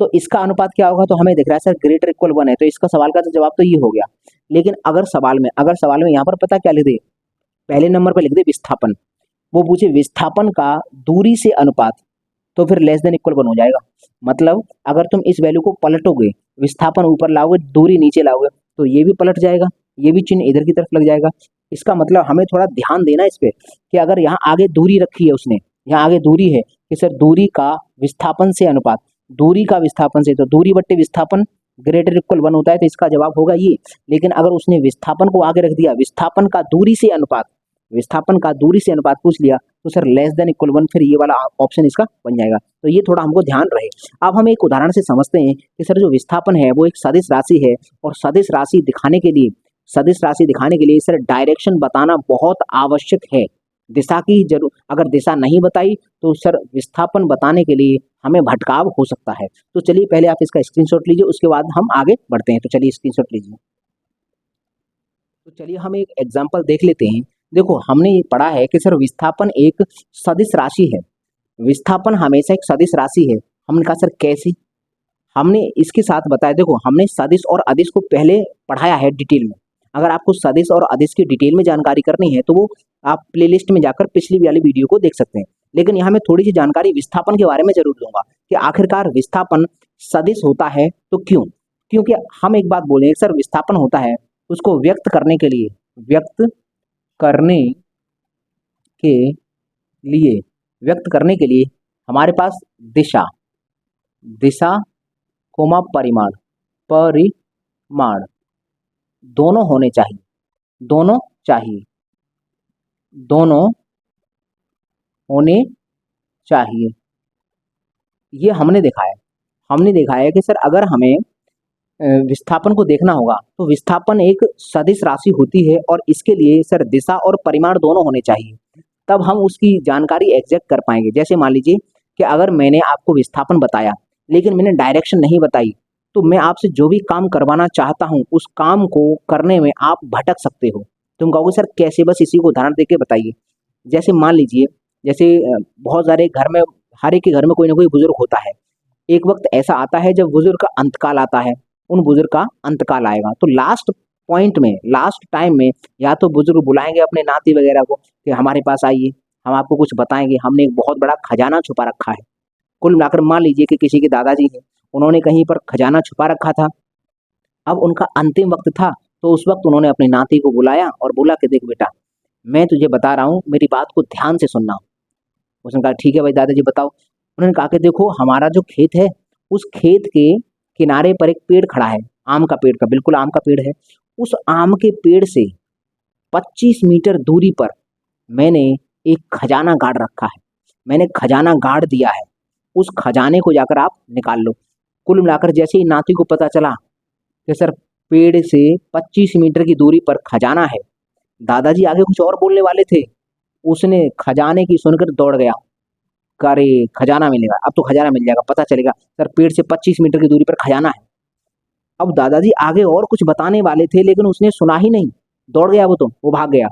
तो इसका अनुपात क्या होगा, तो हमें दिख रहा है सर ग्रेटर इक्वल 1 है, तो इसका सवाल का तो जवाब तो ये हो गया। लेकिन अगर सवाल में यहाँ पर पता क्या लिख दे, पहले नंबर पर लिख दे विस्थापन, वो पूछे विस्थापन का दूरी से अनुपात, तो फिर लेस देन इक्वल 1 हो जाएगा। मतलब अगर तुम इस वैल्यू को पलटोगे, विस्थापन ऊपर लाओगे दूरी नीचे लाओगे, तो ये भी पलट जाएगा, ये भी चिन्ह इधर की तरफ लग जाएगा। इसका मतलब हमें थोड़ा ध्यान देना इस पे कि अगर यहाँ आगे दूरी रखी है उसने, यहाँ आगे दूरी है कि सर दूरी का विस्थापन से अनुपात, दूरी का विस्थापन से, तो दूरी बट्टे विस्थापन ग्रेटर इक्वल 1 होता है, तो इसका जवाब होगा ये। लेकिन अगर उसने विस्थापन को आगे रख दिया, विस्थापन का दूरी से अनुपात, विस्थापन का दूरी से अनुपात पूछ लिया, तो सर लेस देन इक्वल 1, फिर ये वाला ऑप्शन इसका बन जाएगा। तो ये थोड़ा हमको ध्यान रहे। अब हम एक उदाहरण से समझते हैं कि सर जो विस्थापन है वो एक सदिश राशि है, और सदिश राशि दिखाने के लिए, सदिश राशि दिखाने के लिए सर डायरेक्शन बताना बहुत आवश्यक है। दिशा की जरूर, अगर दिशा नहीं बताई तो सर विस्थापन बताने के लिए हमें भटकाव हो सकता है। तो चलिए पहले आप इसका स्क्रीनशॉट लीजिए, उसके बाद हम आगे बढ़ते हैं। तो चलिए स्क्रीनशॉट लीजिए। तो चलिए हम एक एग्जाम्पल देख लेते हैं। देखो हमने ये पढ़ा है कि सर विस्थापन एक सदिश राशि है, विस्थापन हमेशा एक सदिश राशि है। हमने कहा सर कैसे, हमने इसके साथ बताया, देखो हमने सदिश और अदिश को पहले पढ़ाया है डिटेल में। अगर आपको सदिश और अदिश की डिटेल में जानकारी करनी है तो वो आप प्लेलिस्ट में जाकर पिछली वाली वीडियो को देख सकते हैं। लेकिन यहाँ मैं थोड़ी सी जानकारी विस्थापन के बारे में जरूर दूंगा कि आखिरकार विस्थापन सदिश होता है तो क्यों। क्योंकि हम एक बात बोलें सर विस्थापन होता है, उसको व्यक्त करने के लिए, व्यक्त करने के लिए, व्यक्त करने के लिए हमारे पास दिशा, दिशा कोमा परिमाण, परिमाण दोनों होने चाहिए, दोनों चाहिए, दोनों होने चाहिए। ये हमने देखा है, हमने देखा है कि सर अगर हमें विस्थापन को देखना होगा तो विस्थापन एक सदिश राशि होती है, और इसके लिए सर दिशा और परिमाण दोनों होने चाहिए, तब हम उसकी जानकारी एग्जैक्ट कर पाएंगे। जैसे मान लीजिए कि अगर मैंने आपको विस्थापन बताया लेकिन मैंने डायरेक्शन नहीं बताई, तो मैं आपसे जो भी काम करवाना चाहता हूं उस काम को करने में आप भटक सकते हो। तुम कहोगे सर कैसे, बस इसी को उदाहरण देके बताइए। जैसे मान लीजिए, जैसे बहुत सारे घर में, हर एक के घर में कोई ना कोई बुजुर्ग होता है। एक वक्त ऐसा आता है जब बुजुर्ग का अंतकाल आता है, उन बुजुर्ग का अंतकाल आएगा, तो लास्ट पॉइंट में, लास्ट टाइम में या तो बुजुर्ग बुलाएंगे अपने नाती वगैरह को कि हमारे पास आइए, हम आपको कुछ बताएंगे, हमने एक बहुत बड़ा खजाना छुपा रखा है। कुल मिलाकर मान लीजिए कि किसी के दादाजी हैं, उन्होंने कहीं पर खजाना छुपा रखा था, अब उनका अंतिम वक्त था, तो उस वक्त उन्होंने अपने नाती को बुलाया और बोला कि देख बेटा, मैं तुझे बता रहा हूँ, मेरी बात को ध्यान से सुनना। उसने कहा ठीक है भाई दादाजी बताओ। उन्होंने कहा कि देखो हमारा जो खेत है, उस खेत के किनारे पर एक पेड़ खड़ा है, आम का पेड़ का, बिल्कुल आम का पेड़ है। उस आम के पेड़ से 25 मीटर दूरी पर मैंने एक खजाना गाड़ रखा है, मैंने खजाना गाड़ दिया है, उस खजाने को जाकर आप निकाल लो। कुल मिलाकर जैसे ही नाती को पता चला कि सर पेड़ से 25 मीटर की दूरी पर खजाना है, दादाजी आगे कुछ और बोलने वाले थे, उसने खजाने की सुनकर दौड़ गया। अरे खजाना मिलेगा, अब तो खजाना मिल जाएगा, पता चलेगा सर पेड़ से 25 मीटर की दूरी पर खजाना है। अब दादाजी आगे और कुछ बताने वाले थे लेकिन उसने सुना ही नहीं, दौड़ गया वो भाग गया।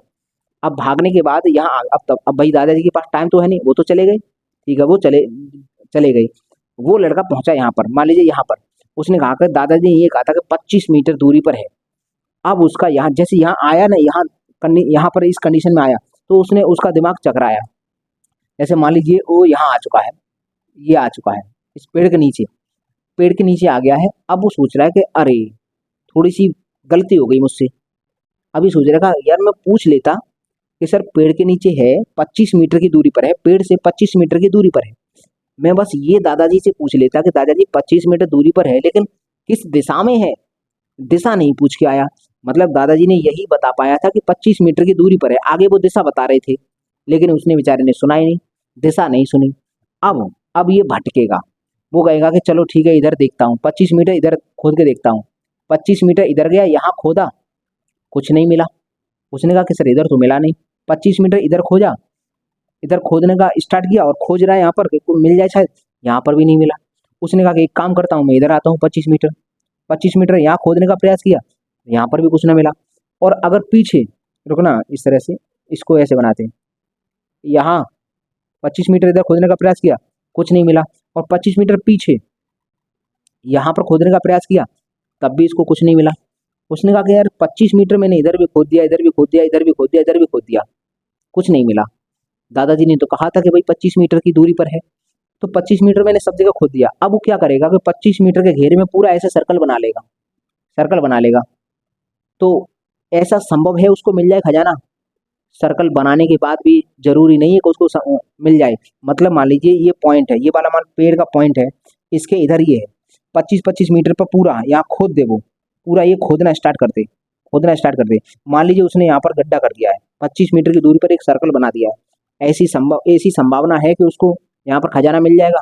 अब भागने के बाद यहाँ अब भाई दादाजी के पास टाइम तो है नहीं, वो तो चले गए, ठीक है, वो चले चले गए। वो लड़का पहुंचा यहाँ पर, मान लीजिए यहाँ पर, उसने कहा कि दादाजी ने ये कहा था कि 25 मीटर दूरी पर है। अब उसका यहाँ जैसे यहाँ आया ना, यहाँ पर इस कंडीशन में आया तो उसने उसका दिमाग चकराया। जैसे मान लीजिए वो यहाँ आ चुका है, ये आ चुका है इस पेड़ के नीचे आ गया है। अब वो सोच रहा है कि अरे थोड़ी सी गलती हो गई मुझसे। अभी सोच रहा है यार मैं पूछ लेता कि सर पेड़ के नीचे है, 25 मीटर की दूरी पर है, पेड़ से 25 मीटर की दूरी पर है। मैं बस ये दादाजी से पूछ लेता कि दादाजी 25 मीटर दूरी पर है लेकिन किस दिशा में है, दिशा नहीं पूछ के आया। मतलब दादाजी ने यही बता पाया था कि 25 मीटर की दूरी पर है, आगे वो दिशा बता रहे थे लेकिन उसने बेचारे ने सुना ही नहीं, दिशा नहीं सुनी। अब ये भटकेगा, वो कहेगा कि चलो ठीक है इधर देखता हूँ, 25 मीटर इधर खोद के देखता हूँ। 25 मीटर इधर गया, यहाँ खोदा, कुछ नहीं मिला। उसने कहा कि सर इधर तो मिला नहीं। 25 मीटर इधर खोजा, इधर खोदने का स्टार्ट किया और खोज रहा है यहाँ पर मिल जाए शायद, यहाँ पर भी नहीं मिला। उसने कहा कि एक काम करता हूँ मैं इधर आता हूँ 25 मीटर यहाँ खोदने का प्रयास किया, यहाँ पर भी कुछ ना मिला। और अगर पीछे रुकना, इस तरह से इसको ऐसे बनाते हैं, यहाँ 25 मीटर इधर खोदने का प्रयास किया, कुछ नहीं मिला। और 25 मीटर पीछे यहाँ पर खोदने का प्रयास किया, तब भी इसको कुछ नहीं मिला। उसने कहा कि यार 25 मीटर मैंने इधर भी खोद दिया, इधर भी खोद दिया, इधर भी खोद दिया, इधर भी खोद दिया, कुछ नहीं मिला। दादाजी ने तो कहा था कि भाई 25 मीटर की दूरी पर है, तो 25 मीटर मैंने सब जगह खोद दिया। अब वो क्या करेगा कि 25 मीटर के घेरे में पूरा ऐसा सर्कल बना लेगा। तो ऐसा संभव है उसको मिल जाए खजाना? सर्कल बनाने के बाद भी जरूरी नहीं है कि उसको मिल जाए। मतलब मान लीजिए ये पॉइंट है, ये वाला मान पेड़ का पॉइंट है, इसके इधर ये है, 25 मीटर पर पूरा यहाँ खोद दे, वो पूरा ये खोदना स्टार्ट कर दे। मान लीजिए उसने यहाँ पर गड्ढा कर दिया है, 25 मीटर की दूरी पर एक सर्कल बना दिया है। ऐसी संभावना है कि उसको यहाँ पर खजाना मिल जाएगा?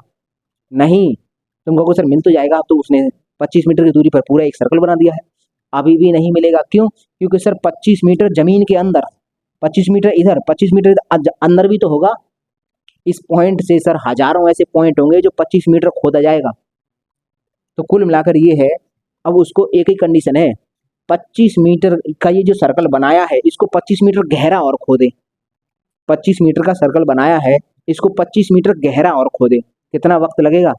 नहीं। तुम कहोगे सर मिल तो जाएगा, अब तो उसने 25 मीटर की दूरी पर पूरा एक सर्कल बना दिया है, अभी भी नहीं मिलेगा। क्यों? क्योंकि सर 25 मीटर जमीन के अंदर, 25 मीटर इधर, 25 मीटर अंदर भी तो होगा। इस पॉइंट से सर हजारों ऐसे पॉइंट होंगे जो 25 मीटर खोदा जाएगा। तो कुल मिलाकर ये है, अब उसको एक ही कंडीशन है, 25 मीटर का ये जो सर्कल बनाया है इसको 25 मीटर गहरा और खोदे। 25 मीटर का सर्कल बनाया है, इसको 25 मीटर गहरा और खोदे। कितना वक्त लगेगा?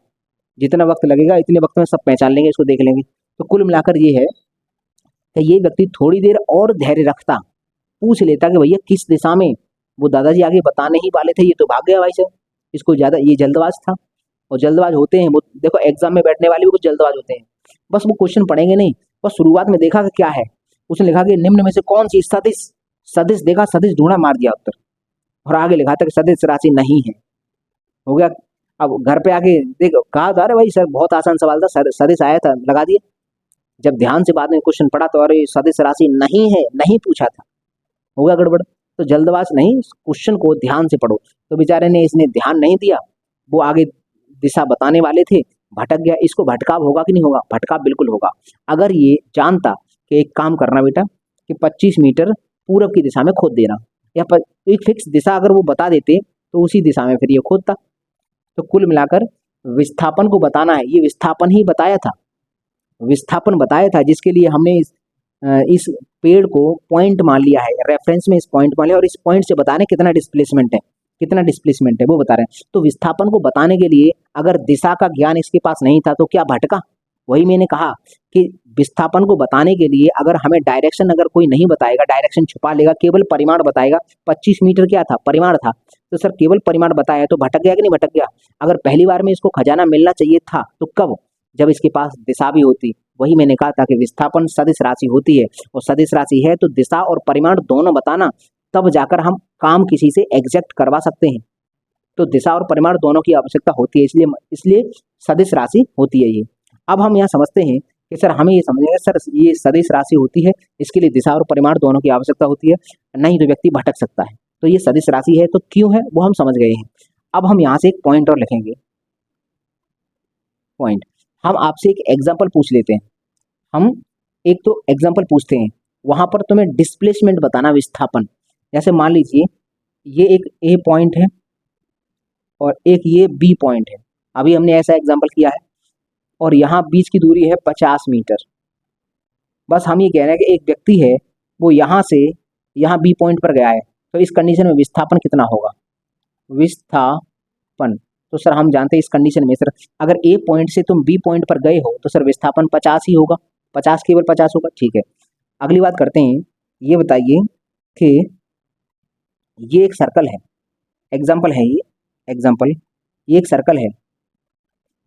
जितना वक्त लगेगा इतने वक्त में सब पहचान लेंगे, इसको देख लेंगे। तो कुल मिलाकर ये है कि ये व्यक्ति थोड़ी देर और धैर्य रखता, पूछ लेता कि भैया किस दिशा में। वो दादाजी आगे बताने ही वाले थे, ये तो भाग गया भाई साहब। इसको ज्यादा ये जल्दबाज था, और जल्दबाज होते हैं वो, देखो एग्जाम में बैठने वाले भी कुछ जल्दबाज होते हैं। बस वो क्वेश्चन पढ़ेंगे नहीं, बस शुरुआत में देखा कि क्या है, उसने लिखा कि निम्न में से कौन सी सदिश देखा, सदिश ढूंढा, मार दिया उत्तर। और आगे लिखा था कि सदिश राशि नहीं है, हो गया। अब घर पे आके देखो, कहा था अरे भाई सर बहुत आसान सवाल था, सदिश आया था, लगा दिए। जब ध्यान से बाद में क्वेश्चन पढ़ा तो अरे सदिश राशि नहीं है, नहीं पूछा था, हो गया गड़बड़। तो जल्दबाज नहीं, क्वेश्चन को ध्यान से पढ़ो। तो बेचारे ने इसने ध्यान नहीं दिया, वो आगे दिशा बताने वाले थे, भटक गया। इसको भटकाव होगा कि नहीं होगा? भटकाव बिल्कुल होगा। अगर ये जानता कि एक काम करना बेटा कि 25 मीटर पूरब की दिशा में खोद देना, या एक फिक्स दिशा अगर वो बता देते तो उसी दिशा में फिर ये खोदता। तो कुल मिलाकर विस्थापन को बताना है, ये विस्थापन ही बताया था, जिसके लिए हमने इस पेड़ को पॉइंट मान लिया है, रेफरेंस में इस पॉइंट मान लिया, और इस पॉइंट से बता रहे हैं कितना डिस्प्लेसमेंट है वो बता रहे हैं। तो विस्थापन को बताने के लिए अगर दिशा का ज्ञान इसके पास नहीं था तो क्या भटका? वही मैंने कहा कि विस्थापन को बताने के लिए अगर हमें डायरेक्शन अगर कोई नहीं बताएगा, डायरेक्शन छुपा लेगा, केवल परिमाण बताएगा। 25 मीटर क्या था? परिमाण था। तो सर केवल परिमाण बताया तो भटक गया कि नहीं भटक गया? अगर पहली बार में इसको खजाना मिलना चाहिए था तो कब? जब इसके पास दिशा भी होती। वही मैंने कहा था कि विस्थापन सदिश राशि होती है, और सदिश राशि है तो दिशा और परिमाण दोनों बताना, तब जाकर हम काम किसी से एग्जैक्ट करवा सकते हैं। तो दिशा और परिमाण दोनों की आवश्यकता होती है, इसलिए सदिश राशि होती है ये। अब हम यहाँ समझते हैं कि सर हमें ये समझेंगे सर ये सदिश राशि होती है, इसके लिए दिशा और परिमाण दोनों की आवश्यकता होती है, नहीं तो व्यक्ति भटक सकता है। तो ये सदिश राशि है तो क्यों है वो हम समझ गए हैं। अब हम यहाँ से एक पॉइंट और लिखेंगे, पॉइंट। हम आपसे एक एग्जाम्पल पूछ लेते हैं। हम एक तो एग्जाम्पल पूछते हैं, वहां पर तुम्हें डिस्प्लेसमेंट बताना, विस्थापन। जैसे मान लीजिए ये एक ए पॉइंट है और एक ये बी पॉइंट है। अभी हमने ऐसा एग्जाम्पल किया है और यहाँ बीच की दूरी है 50 मीटर। बस हम ये कह रहे हैं कि एक व्यक्ति है, वो यहाँ से यहाँ बी पॉइंट पर गया है, तो इस कंडीशन में विस्थापन कितना होगा? विस्थापन, तो सर हम जानते हैं इस कंडीशन में सर, अगर ए पॉइंट से तुम बी पॉइंट पर गए हो तो सर विस्थापन 50 ही होगा, 50 केवल 50 होगा। ठीक है, अगली बात करते हैं। ये बताइए कि ये एक सर्कल है, एग्जाम्पल है ये, एग्जाम्पल, ये एक सर्कल है।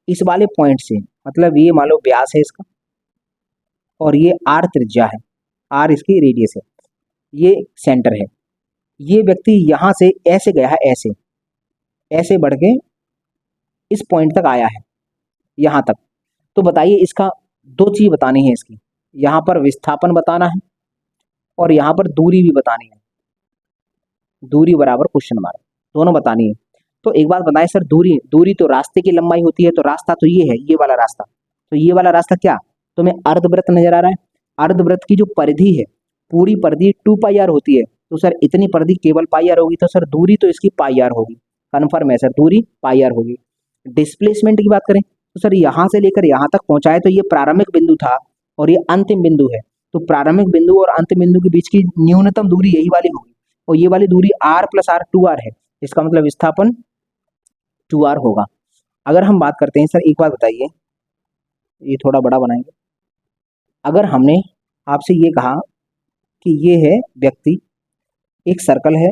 इस वाले पॉइंट से, मतलब ये मान लो व्यास है इसका और ये आर त्रिज्या है, आर इसकी रेडियस है, ये सेंटर है। ये व्यक्ति यहाँ से ऐसे गया है, ऐसे ऐसे बढ़ के इस पॉइंट तक आया है, यहाँ तक। तो बताइए इसका दो चीज बतानी है इसकी, यहाँ पर विस्थापन बताना है और यहाँ पर दूरी भी बतानी है, दूरी बराबर क्वेश्चन मार्क, दोनों बतानी है। तो एक बात बताएं सर, दूरी, दूरी तो रास्ते की लंबाई होती है, तो रास्ता तो ये है, ये वाला रास्ता। तो ये वाला रास्ता क्या तुम्हें अर्धवृत्त नजर आ रहा है? अर्धवृत्त की जो परिधि है, पूरी परिधि 2 पाई आर होती है, तो सर इतनी परिधि केवल पाई आर होगी, तो सर दूरी तो इसकी पाई आर होगी, कन्फर्म है सर, दूरी पाई आर होगी। डिस्प्लेसमेंट की बात करें तो सर यहाँ से लेकर यहाँ तक पहुंचा है, तो ये प्रारंभिक बिंदु था और ये अंतिम बिंदु है, तो प्रारंभिक बिंदु और अंतिम बिंदु के बीच की न्यूनतम दूरी यही वाली होगी, और ये वाली दूरी r प्लस आर 2r है, इसका मतलब विस्थापन 2r होगा। अगर हम बात करते हैं सर, एक बात बताइए, ये थोड़ा बड़ा बनाएंगे। अगर हमने आपसे ये कहा कि ये है व्यक्ति, एक सर्कल है,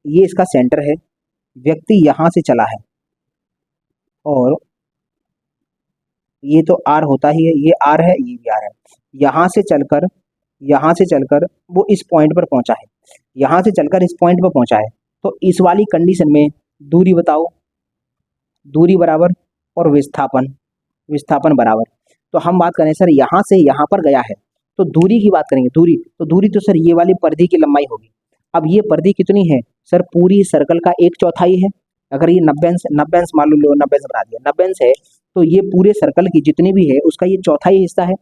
ये इसका सेंटर है, व्यक्ति यहाँ से चला है और ये तो आर होता ही है, ये आर है, ये भी आर है, यहाँ से चलकर वो इस पॉइंट पर पहुंचा है, यहाँ से चलकर इस पॉइंट पर पहुंचा है। तो इस वाली कंडीशन में दूरी बताओ, दूरी बराबर और विस्थापन, विस्थापन बराबर। तो हम बात करें सर, यहाँ से यहाँ पर गया है, तो दूरी की बात करेंगे, दूरी, तो दूरी तो सर ये वाली परिधि की लंबाई होगी। अब ये परिधि कितनी है सर? पूरी सर्कल का 1/4 है। अगर ये 90 अंश मान लो, 90 अंश बना दिया, 90 अंश है, तो ये पूरे सर्कल की जितनी भी है उसका ये चौथाई हिस्सा है।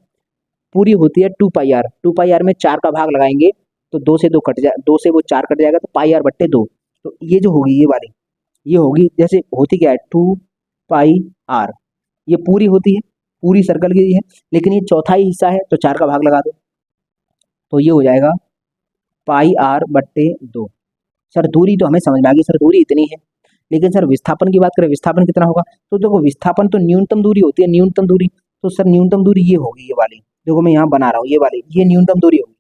पूरी होती है 2 पाई आर, 2 पाई आर में 4 का भाग लगाएंगे तो 2 से 2 कट जाए, 2 से वो 4 कट जाएगा, तो पाई आर बट्टे 2। तो ये जो होगी ये वाली, ये होगी, जैसे होती क्या है 2 पाई आर, ये पूरी होती है, पूरी सर्कल की है, लेकिन ये चौथाई हिस्सा है तो 4 का भाग लगा दो, तो ये हो जाएगा पाई आर बट्टे 2। सर दूरी तो हमें समझ में आ गई, सर दूरी इतनी है, लेकिन सर विस्थापन की बात करें, विस्थापन कितना होगा? तो देखो विस्थापन तो न्यूनतम दूरी होती है, न्यूनतम दूरी, तो सर न्यूनतम दूरी ये होगी, ये वाली देखो मैं यहाँ बना रहा हूँ, ये वाली, ये न्यूनतम दूरी होगी।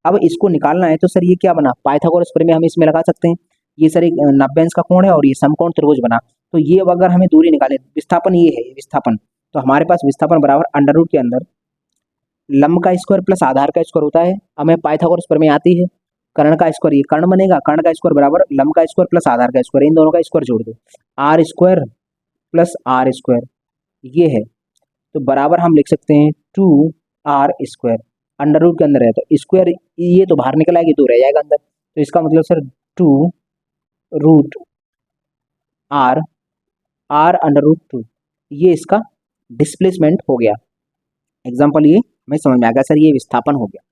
अब इसको निकालना है तो सर ये क्या बना, पाइथागोरस प्रमेय हम इसमें लगा सकते हैं। ये सर एक 90 अंश का कोण है और ये समकोण त्रिभुज बना, तो ये अगर हमें दूरी निकाले, विस्थापन ये है, ये विस्थापन, तो हमारे पास विस्थापन बराबर अंडर रूट के अंदर लंब का स्क्वायर प्लस आधार का स्क्वायर होता है। हमें पाइथागोरस प्रमेय आती है, कर्ण का स्क्वायर, ये कर्ण बनेगा, कर्ण का स्क्वायर बराबर लंब का स्क्वायर प्लस आधार का स्क्वायर, इन दोनों का स्क्वायर जोड़ दो, R square plus R square, ये है, तो बराबर हम लिख सकते हैं 2r स्क्वायर, अंडर रूट के अंदर है तो स्क्वायर, ये तो बाहर निकल आएगी, 2 रह जाएगा अंदर, तो इसका मतलब sir 2 root R, R under root 2, ये इसका डिस्प्लेसमेंट हो गया। एग्जाम्पल ये हमें समझ में आ गया सर, ये विस्थापन हो गया।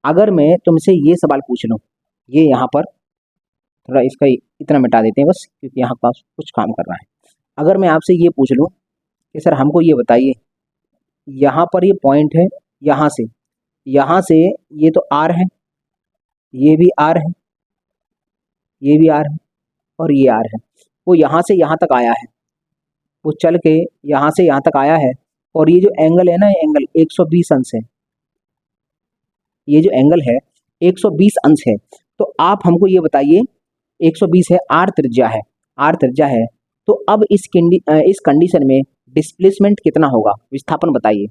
अगर मैं तुमसे ये सवाल पूछ लूँ, ये यहाँ पर थोड़ा इसका इतना मिटा देते हैं बस, क्योंकि यहाँ पास कुछ काम करना है। अगर मैं आपसे ये पूछ लूँ कि सर हमको ये बताइए, यहाँ पर ये पॉइंट है, यहाँ से ये तो आर है, ये भी आर है, ये भी आर है और ये आर है, वो यहाँ से यहाँ तक आया है, वो चल के यहाँ से यहाँ तक आया है, और ये जो एंगल है ना, ये एंगल 120 अंश है, ये जो एंगल है 120 अंश है। तो आप हमको ये बताइए, 120 है, आर त्रिज्या है, आर त्रिज्या है, तो अब इस कंडीशन में डिस्प्लेसमेंट कितना होगा, विस्थापन बताइए।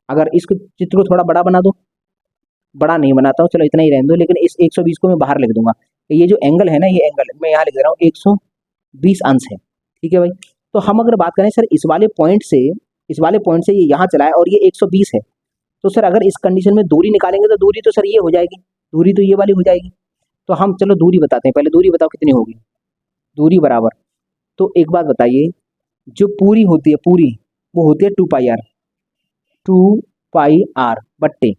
अगर इस चित्र को थोड़ा बड़ा बना दो, बड़ा नहीं बनाता हूँ, चलो इतना ही रहने दो, लेकिन इस 120 को मैं बाहर लिख दूंगा, ये जो एंगल है ना, ये एंगल मैं यहाँ लिख दे रहा हूँ 120 अंश है, ठीक है भाई। तो हम अगर बात करें सर इस वाले पॉइंट से ये यहाँ चला है और ये 120 है, तो सर अगर इस कंडीशन में दूरी निकालेंगे तो दूरी तो सर ये हो जाएगी, दूरी तो ये वाली हो जाएगी। तो हम चलो दूरी बताते हैं, पहले दूरी बताओ कितनी होगी, दूरी बराबर, तो एक बात बताइए, जो पूरी होती है, पूरी वो होती है 2πr, 2πr बट्टे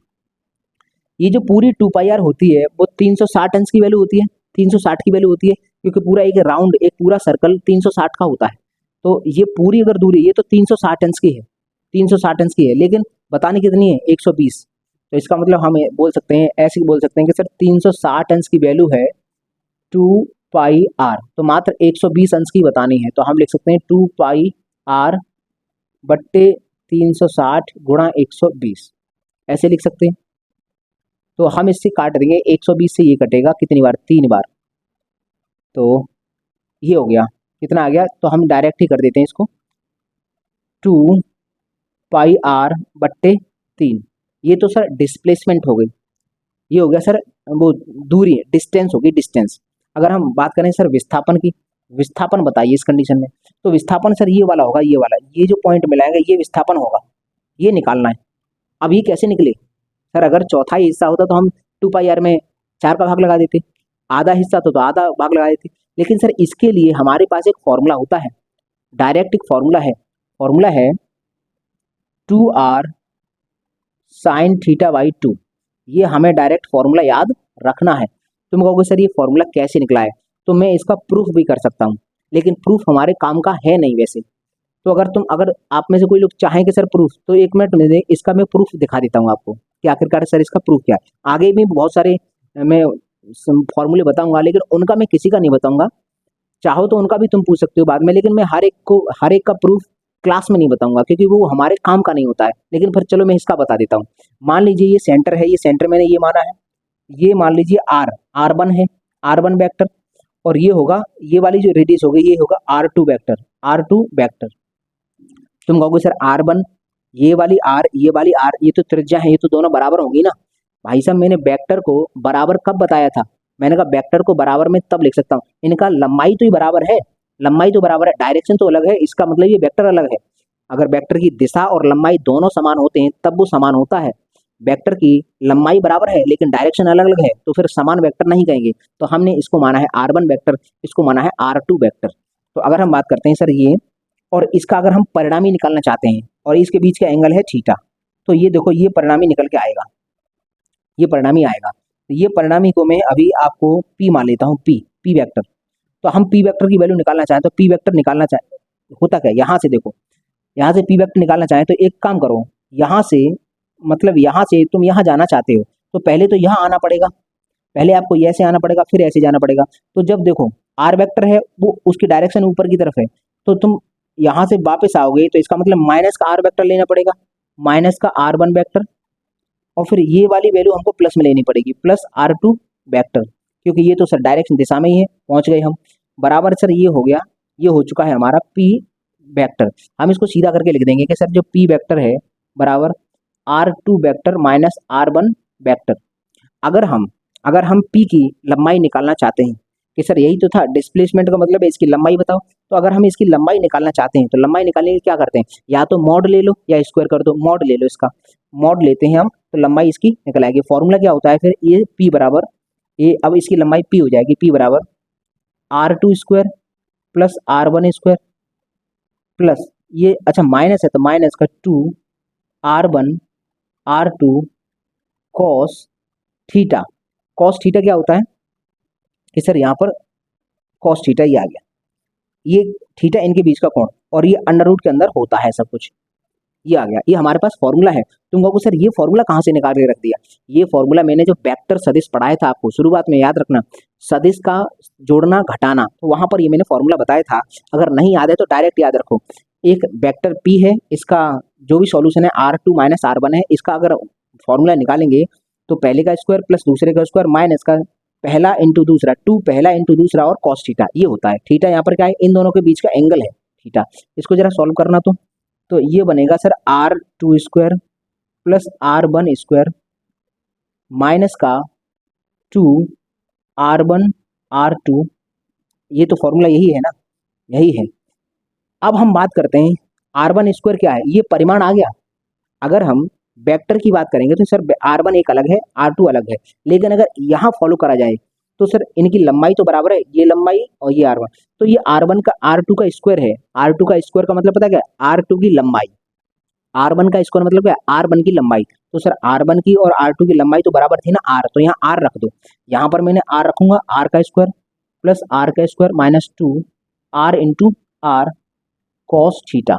ये जो पूरी 2πr होती है वो 360 अंश की वैल्यू होती है, 360 की वैल्यू होती है, क्योंकि पूरा एक राउंड, एक पूरा सर्कल 360 का होता है। तो ये पूरी अगर दूरी, ये तो 360 अंश की है, 360 अंश की है, लेकिन बताने कितनी है 120। तो इसका मतलब हम बोल सकते हैं, ऐसे बोल सकते हैं कि सर 360 अंश की वैल्यू है 2πr, तो मात्र 120 अंश की बतानी है, तो हम लिख सकते हैं 2πr बट्टे 360 गुणा 120, ऐसे लिख सकते हैं। तो हम इससे काट देंगे, 120 से ये कटेगा कितनी बार, 3 बार, तो ये हो गया, कितना आ गया, तो हम डायरेक्ट ही कर देते हैं इसको, 2πr बट्टे 3। ये तो सर डिस्प्लेसमेंट हो गई, ये हो गया सर वो दूरी, डिस्टेंस होगी, डिस्टेंस। अगर हम बात करें सर विस्थापन की, विस्थापन बताइए इस कंडीशन में, तो विस्थापन सर ये वाला होगा, ये वाला, ये जो पॉइंट मिलाएगा ये विस्थापन होगा, ये निकालना है। अब ये कैसे निकले सर, अगर चौथाई हिस्सा होता तो हम 2πr में 4 का भाग लगा देते, आधा हिस्सा तो आधा भाग लगा देते, लेकिन सर इसके लिए हमारे पास एक फॉर्मूला होता है, डायरेक्ट एक फॉर्मूला है 2r साइन थीटा बाई 2। ये हमें डायरेक्ट फॉर्मूला याद रखना है। तुम कहोगे सर ये फॉर्मूला कैसे निकला है, तो मैं इसका प्रूफ भी कर सकता हूँ, लेकिन प्रूफ हमारे काम का है नहीं वैसे। तो अगर आप में से कोई लोग चाहें कि सर प्रूफ, तो 1 मिनट में इसका मैं प्रूफ दिखा देता हूँ आपको कि आखिरकार सर इसका प्रूफ क्या है। आगे भी बहुत सारे मैं फॉर्मूले बताऊंगा, लेकिन उनका मैं किसी का नहीं बताऊंगा, चाहो तो उनका भी तुम पूछ सकते हो बाद में, लेकिन मैं हर एक का प्रूफ क्लास में नहीं बताऊंगा, क्योंकि वो हमारे काम का नहीं होता है। लेकिन फिर चलो मैं इसका बता देता हूँ। मान लीजिए ये सेंटर है, ये सेंटर मैंने ये माना है, ये मान लीजिए R1 है, R1 वेक्टर, और ये होगा, ये वाली जो रेडियस होगी ये होगा R2 वेक्टर। तुम कहोगे सर R1, ये वाली R, ये तो त्रिज्या है, ये तो दोनों बराबर होंगी ना। भाई साहब मैंने वेक्टर को बराबर कब बताया था, मैंने कहा वेक्टर को बराबर में तब लिख सकता हूँ, इनका लंबाई तो ही बराबर है, लंबाई तो बराबर है, डायरेक्शन तो अलग है, इसका मतलब ये वेक्टर अलग है। अगर वेक्टर की दिशा और लंबाई दोनों समान होते हैं तब वो समान होता है। वेक्टर की लंबाई बराबर है लेकिन डायरेक्शन अलग अलग है, तो फिर समान वेक्टर नहीं कहेंगे। तो हमने इसको माना है R1 वेक्टर, इसको माना है R2 वेक्टर। तो अगर हम बात करते हैं सर ये, और इसका अगर हम परिणामी निकालना चाहते हैं, और इसके बीच का एंगल है थीटा, तो ये देखो ये परिणामी निकल के आएगा, ये परिणामी आएगा। तो ये परिणामी को मैं अभी आपको P मान लेता हूँ, P वेक्टर। तो हम P वेक्टर की वैल्यू निकालना चाहें, तो P वेक्टर निकालना चाहे, होता क्या, यहाँ से देखो, यहाँ से P वेक्टर निकालना चाहें तो एक काम करो, यहाँ से, मतलब यहाँ से तुम यहाँ जाना चाहते हो, तो पहले तो यहाँ आना पड़ेगा, पहले आपको ऐसे आना पड़ेगा, फिर ऐसे जाना पड़ेगा। तो जब देखो R वेक्टर है वो उसकी डायरेक्शन ऊपर की तरफ है, तो तुम यहाँ से वापस आओगे तो इसका मतलब माइनस का R वेक्टर लेना पड़ेगा, माइनस का R1 वेक्टर, और फिर ये वाली वैल्यू हमको प्लस में लेनी पड़ेगी, प्लस R2 वेक्टर, क्योंकि ये तो सर डायरेक्शन दिशा में ही है, पहुंच गए हम बराबर। सर ये हो गया, ये हो चुका है हमारा P वेक्टर। हम इसको सीधा करके लिख देंगे कि सर जो P वेक्टर है बराबर R2 vector minus R1 vector. अगर हम P की लंबाई निकालना चाहते हैं कि सर यही तो था, डिस्प्लेसमेंट का मतलब है इसकी लंबाई बताओ, तो अगर हम इसकी लंबाई निकालना चाहते हैं तो लंबाई निकालने के लिए क्या करते हैं, या तो मॉड ले लो या स्क्वायर कर दो, मॉड ले लो, इसका मॉड लेते हैं हम, तो लंबाई इसकी निकल आएगी। फॉर्मूला क्या होता है फिर, ये P बराबर, ये अब इसकी लंबाई P हो जाएगी, P बराबर R2 square plus R1 square plus ये, अच्छा माइनस है तो माइनस का 2R1 R2 cos theta. Cos theta क्या होता है कि सर यहाँ पर कॉस थीटा ये आ गया, ये थीटा इनके बीच का कोण, और ये अंडर रूट के अंदर होता है सब कुछ, ये आ गया, ये हमारे पास फॉर्मूला है। तुम कहोगे सर ये फॉर्मूला कहाँ से निकाल के रख दिया, ये फॉर्मूला मैंने जो वेक्टर सदिश पढ़ाया था आपको शुरुआत में, याद रखना, सदिश का जोड़ना घटाना, तो वहां पर ये मैंने फॉर्मूला बताया था। अगर नहीं याद है तो डायरेक्ट याद रखो, एक वेक्टर P है, इसका जो भी सॉल्यूशन है R2 माइनस R1 है, इसका अगर फॉर्मूला निकालेंगे तो पहले का स्क्वायर प्लस दूसरे का स्क्वायर माइनस का पहला इंटू दूसरा, 2 पहला इंटू दूसरा और कॉस थीटा, ये होता है। थीटा यहाँ पर क्या है, इन दोनों के बीच का एंगल है थीटा। इसको जरा सॉल्व करना, तो ये बनेगा sir R2 square plus R1 square minus का 2R1 R2, ये तो फॉर्मूला यही है ना, यही है। अब हम बात करते हैं R1 स्क्वायर क्या है, ये परिमाण आ गया। अगर हम वेक्टर की बात करेंगे तो सर R1 एक अलग है, R2 अलग है, लेकिन अगर यहाँ फॉलो करा जाए तो सर इनकी लंबाई तो बराबर है, ये लंबाई और ये R1, तो ये R1 का R2 का स्क्वायर है, R2 का स्क्वायर का मतलब पता क्या है, R2 की लंबाई, R1 का स्क्वायर मतलब क्या, R1 की लंबाई। तो सर R1 की और R2 की लंबाई तो बराबर थी ना R, तो यहाँ R रख दो। यहाँ पर मैंने R रखूंगा, R का स्क्वायर प्लस R का square minus 2 R into R cos theta,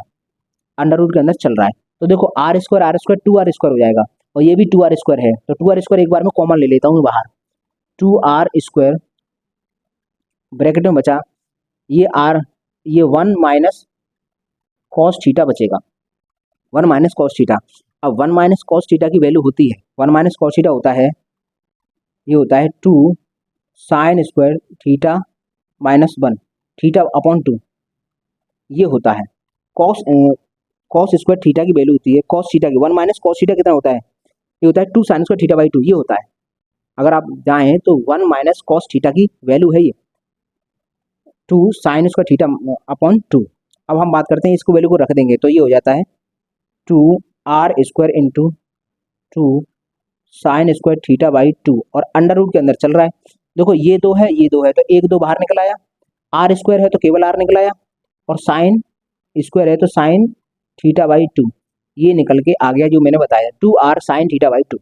under root के अंदर चल रहा है। तो देखो R स्क्वायर 2R स्क्वायर हो जाएगा, और ये भी 2R स्क्वायर है, तो 2R स्क्वायर एक बार में कॉमन ले लेता हूँ बाहर। 2R स्क्वायर ब्रैकेट में बचा, ये R, ये 1 माइनस कॉस थीटा बचेगा, 1 माइनस कॉस थीटा। अब 1 माइनस कॉस थीटा की वैल्यू होती है, 1 माइनस कॉस थीटा होता है, ये होता है 2 sine square theta minus 1 theta upon 2, ये होता है कॉस कॉस स्क्वायर थीटा की वैल्यू होती है कॉस थीटा की। 1 माइनस कॉस थीटा कितना होता है, ये होता है 2 साइन स्क्वायर थीटा बाई 2, ये होता है। अगर आप जाएं तो 1 माइनस कॉस थीटा की वैल्यू है ये 2 साइन स्क्वायर थीटा अपॉन 2। अब हम बात करते हैं, इसको वैल्यू को रख देंगे तो ये हो जाता है 2 R square into 2 sine square theta by 2, और अंडर रूट के अंदर चल रहा है। देखो ये दो है, ये दो है, तो एक दो बाहर निकल आया, आर स्क्वायर है तो केवल आर निकल आया, और साइन स्क्वायर है तो साइन थीटा बाई 2, ये निकल के आ गया जो मैंने बताया 2R sine theta by 2,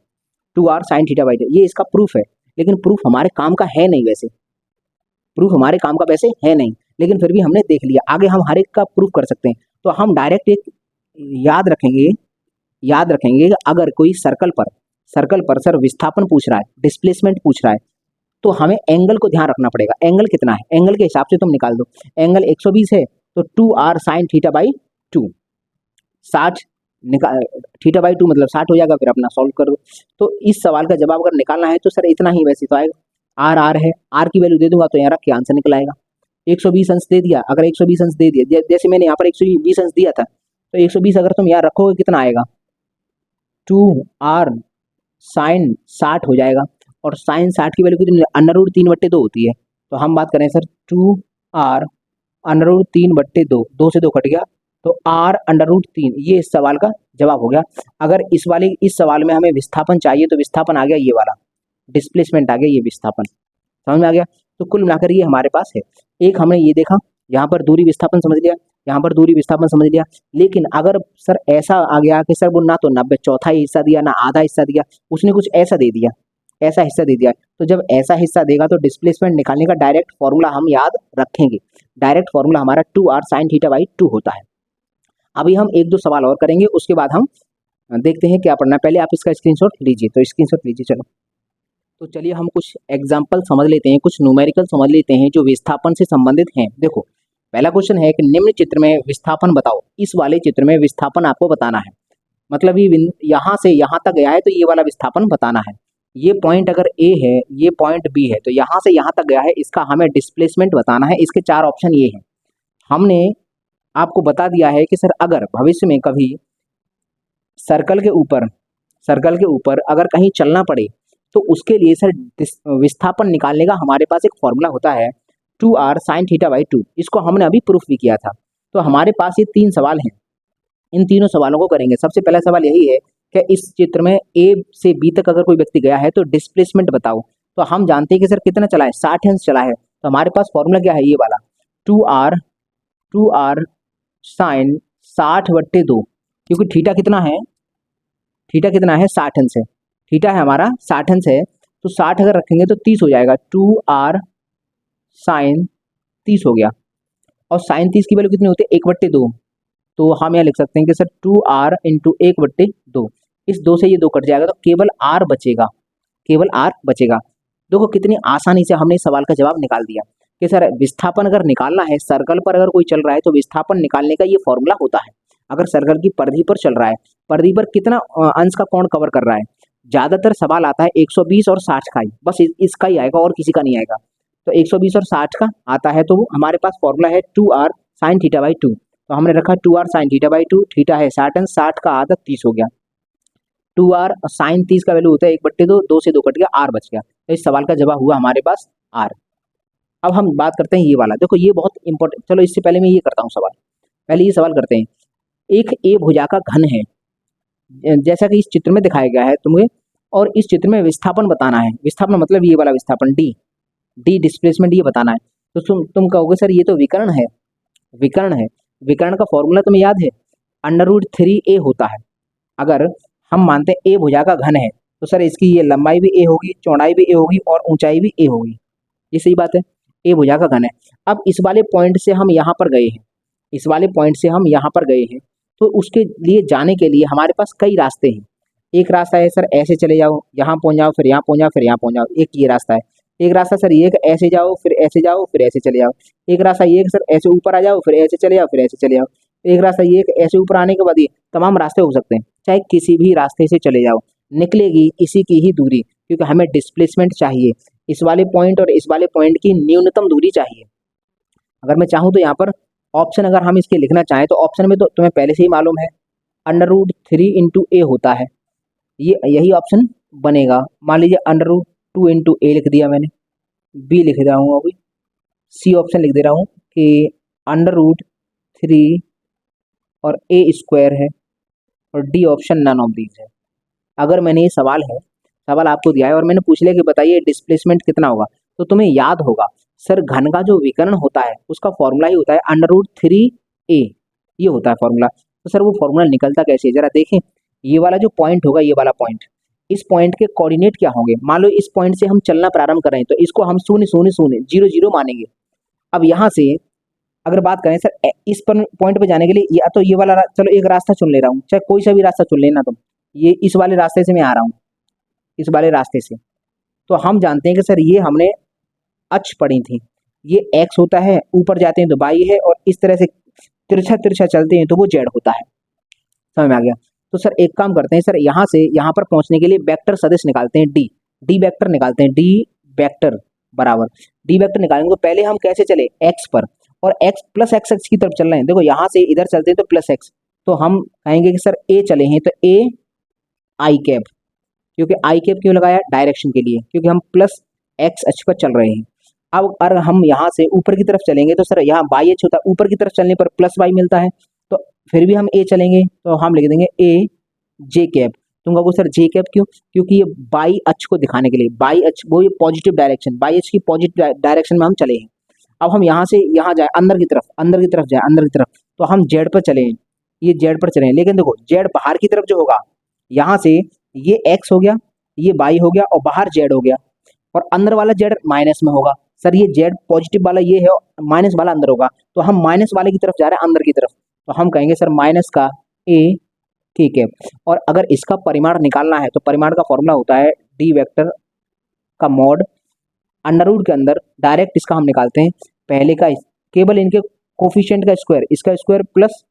2R sine theta by 2, ये इसका प्रूफ है। लेकिन प्रूफ हमारे काम का है नहीं, वैसे प्रूफ हमारे काम का वैसे है नहीं, लेकिन फिर भी हमने देख लिया, आगे हम हर एक का प्रूफ कर सकते हैं। तो हम डायरेक्ट एक याद रखेंगे, याद रखेंगे कि अगर कोई सर्कल पर सर विस्थापन पूछ रहा है, डिस्प्लेसमेंट पूछ रहा है, तो हमें एंगल को ध्यान रखना पड़ेगा। एंगल कितना है, एंगल के हिसाब से तुम निकाल दो। एंगल 120 है तो 2R साइन थीटा बाई 2, 60 निकाल, थीटा बाई 2 मतलब 60 हो जाएगा, फिर अपना सॉल्व कर दो। तो इस सवाल का जवाब अगर निकालना है तो सर इतना ही, वैसे तो आएगा आर आर है, आर की वैल्यू दे दूंगा तो यहाँ रख के आंसर निकल आएगा। 120 अंश दे दिया, अगर 120 अंश दे दिया, जैसे मैंने यहाँ पर 120 अंश दिया था, तो 120 अगर तुम यहाँ रखोगे कितना आएगा, 2R साइन 60 हो जाएगा, और साइन 60 की वैल्यू कितनी, अंडर रूट 3/2 होती है। तो हम बात करें सर 2R अंडर रूट 3/2, 2 से 2 कट गया, तो R अंडर रूट 3, ये इस सवाल का जवाब हो गया। अगर इस सवाल में हमें विस्थापन चाहिए तो विस्थापन आ गया ये वाला, डिस्प्लेसमेंट आ गया ये विस्थापन, समझ में आ गया। तो कुल मिलाकर ये हमारे पास है। एक हमने ये देखा, यहाँ पर दूरी विस्थापन समझ लिया, यहाँ पर दूरी विस्थापन समझ लिया। लेकिन अगर सर ऐसा आ गया कि सर वो ना तो 90/4 हिस्सा दिया, ना आधा हिस्सा दिया, उसने कुछ ऐसा दे दिया, ऐसा हिस्सा दे दिया, तो जब ऐसा हिस्सा देगा तो डिस्प्लेसमेंट निकालने का डायरेक्ट फॉर्मूला हम याद रखेंगे। डायरेक्ट फॉर्मूला हमारा 2R साइन थीटा बाई 2 होता है। अभी हम एक दो सवाल और करेंगे, उसके बाद हम देखते हैं क्या पढ़ना है। पहले आप इसका स्क्रीनशॉट लीजिए, तो स्क्रीनशॉट लीजिए। चलो तो चलिए हम कुछ एग्जाम्पल समझ लेते हैं, कुछ न्यूमेरिकल समझ लेते हैं जो विस्थापन से संबंधित हैं। देखो पहला क्वेश्चन है कि निम्न चित्र में विस्थापन बताओ। इस वाले चित्र में विस्थापन आपको बताना है, मतलब ये यहाँ से यहाँ तक गया है तो ये वाला विस्थापन बताना है। ये पॉइंट अगर ए है, ये पॉइंट बी है, तो यहाँ से यहाँ तक गया है, इसका हमें डिस्प्लेसमेंट बताना है। इसके 4 ऑप्शन ये हैं। हमने आपको बता दिया है कि सर अगर भविष्य में कभी सर्कल के ऊपर अगर कहीं चलना पड़े तो उसके लिए सर विस्थापन निकालने का हमारे पास एक फॉर्मूला होता है 2R साइन थीटा बाई 2। इसको हमने अभी प्रूफ भी किया था। तो हमारे पास ये 3 सवाल हैं, इन तीनों सवालों को करेंगे। सबसे पहला सवाल यही है कि इस चित्र में ए से बी तक अगर कोई व्यक्ति गया है तो डिस्प्लेसमेंट बताओ। तो हम जानते हैं कि सर कितना चला है, 60 अंश चला है। तो हमारे पास फॉर्मूला क्या है, ये वाला 2R साइन 60/2, क्योंकि थीटा कितना है, 60 अंश है, थीटा है हमारा 60 अंश है, तो 60 अगर रखेंगे तो 30 हो जाएगा, 2R साइन 30 हो गया। और साइन 30 की वैल्यू कितनी होती है, 1/2। तो हम यहाँ लिख सकते हैं कि सर 2R इंटू 1/2, इस 2 से ये 2 कट जाएगा, तो केवल R बचेगा, केवल R बचेगा। देखो कितनी आसानी से हमने इस सवाल का जवाब निकाल दिया कि सर विस्थापन अगर निकालना है, सर्कल पर अगर कोई चल रहा है तो विस्थापन निकालने का ये फॉर्मूला होता है। अगर सर्कल की परिधि पर चल रहा है, परिधि पर कितना अंश का कोण कवर कर रहा है, ज्यादातर सवाल आता है 120 और 60 का ही, बस इसका ही आएगा और किसी का नहीं आएगा। तो 120 और 60 का आता है, तो हमारे पास फॉर्मूला है 2R साइन थीटा बाई 2। तो हमने रखा 2R sine theta by 2, theta है 60 अंश, 60 का आधा 30 हो गया। 2R साइन 30 का वैल्यू होता है 1/2, 2 से 2 कट गया, R बच गया। तो इस सवाल का जवाब हुआ हमारे पास R। अब हम बात करते हैं ये वाला, देखो ये बहुत इंपॉर्टेंट। चलो इससे पहले मैं ये करता हूँ सवाल, पहले ये सवाल करते हैं। एक ए भुजा का घन है, जैसा कि इस चित्र में दिखाया गया है तुम्हें, और इस चित्र में विस्थापन बताना है। विस्थापन मतलब ये वाला विस्थापन डी डिस्प्लेसमेंट ये बताना है। तो तुम कहोगे सर ये तो विकर्ण है, विकर्ण का फॉर्मूला तुम्हें याद है, √3a होता है। अगर हम मानते हैं ए भुजा का घन है तो सर इसकी ये लंबाई भी ए होगी, चौड़ाई भी ए होगी और ऊंचाई भी ए होगी। ये सही बात है, ए भुजा का घन है। अब इस वाले पॉइंट से हम यहाँ पर गए हैं, इस वाले पॉइंट से हम यहाँ पर गए हैं, तो उसके लिए जाने के लिए हमारे पास कई रास्ते हैं। एक रास्ता है सर ऐसे चले जाओ, यहाँ पहुँच जाओ, फिर यहाँ पहुँच जाओ, फिर यहाँ पहुँच जाओ, एक ये रास्ता है। एक रास्ता सर ये ऐसे जाओ, फिर ऐसे जाओ, फिर ऐसे चले जाओ। एक रास्ता ये सर ऐसे ऊपर आ जाओ, फिर ऐसे चले जाओ, फिर ऐसे चले जाओ। एक रास्ता ये ऐसे ऊपर आने के बाद ये तमाम रास्ते हो सकते हैं, चाहे किसी भी रास्ते से चले जाओ, निकलेगी इसी की ही दूरी, क्योंकि हमें डिस्प्लेसमेंट चाहिए, इस वाले पॉइंट और इस वाले पॉइंट की न्यूनतम दूरी चाहिए। अगर मैं चाहूँ तो यहाँ पर ऑप्शन अगर हम इसके लिखना चाहें तो ऑप्शन में तो तुम्हें पहले से ही मालूम है √3 × a होता है, ये यही ऑप्शन बनेगा। मान लीजिए √2 × a लिख दिया मैंने, बी लिख रहा हूँ, अभी सी ऑप्शन लिख दे रहा हूँ कि √3 और a² है और D option none of these है। अगर मैंने ये सवाल आपको दिया है और मैंने पूछ लिया कि बताइए डिस्प्लेसमेंट कितना होगा, तो तुम्हें याद होगा सर घन का जो विकर्ण होता है उसका फॉर्मूला ही होता है √3a, ये होता है फॉर्मूला। तो सर वो फॉर्मूला निकलता कैसे है जरा देखें। ये वाला जो पॉइंट होगा, ये वाला पॉइंट, इस पॉइंट के कोऑर्डिनेट क्या होंगे। मान लो इस पॉइंट से हम चलना प्रारंभ करें तो इसको हम 0 0 0 0 0 मानेंगे। अब यहाँ से अगर बात करें सर इस पर पॉइंट पे जाने के लिए या तो ये वाला चलो एक रास्ता चुन ले रहा हूँ, चाहे कोई सा भी रास्ता चुन लेना तुम, ये इस वाले रास्ते से मैं आ रहा हूँ, इस वाले रास्ते से। तो हम जानते हैं कि सर ये हमने अक्ष पढ़ी थी, ये x होता है, ऊपर जाते हैं तो y है, और इस तरह से तिरछा तिरछा चलते हैं तो वो z होता है। समझ में आ गया। तो सर एक काम करते हैं सर, यहाँ से यहाँ पर पहुँचने के लिए वेक्टर सदिश निकालते हैं, डी वेक्टर निकालते हैं, डी वेक्टर बराबर डी वेक्टर निकालेंगे तो पहले हम कैसे चले x पर, और x प्लस एक्स की तरफ चल रहे हैं। देखो यहाँ से इधर चलते हैं तो प्लस x, तो हम कहेंगे कि सर a चले हैं तो a i कैप, क्योंकि आई कैप क्यों लगाया, डायरेक्शन के लिए, क्योंकि हम प्लस एक्स अक्ष पर चल रहे हैं। अब अगर हम यहाँ से ऊपर की तरफ चलेंगे तो सर यहाँ बाई एच होता है, ऊपर की तरफ चलने पर प्लस वाई मिलता है, तो फिर भी हम ए चलेंगे तो हम लिख देंगे ए जे कैप। तुम कहोगे सर जे कैप क्यों, क्योंकि ये बाई अक्ष को दिखाने के लिए, बाई अक्ष वो ये पॉजिटिव डायरेक्शन, बाई अक्ष की पॉजिटिव डायरेक्शन में हम चले हैं। अब हम यहाँ से यहाँ जाए अंदर की तरफ जाए अंदर की तरफ, तो हम जेड पर चले हैं, ये जेड पर चले हैं। लेकिन देखो जेड बाहर की तरफ जो होगा, यहाँ से ये x हो गया, ये y हो गया और बाहर z हो गया, और अंदर वाला z माइनस में होगा। सर ये z पॉजिटिव वाला ये है और माइनस वाला अंदर होगा, तो हम माइनस वाले की तरफ जा रहे हैं अंदर की तरफ, तो हम कहेंगे सर माइनस का a, ठीक है। और अगर इसका परिमाण निकालना है तो परिमाण का फॉर्मूला होता है डी वेक्टर का मॉड √ के अंदर डायरेक्ट इसका हम निकालते हैं, पहले का केवल इनके कोफिशिएंट का स्क्वायर, इसका स्क्वायर प्लस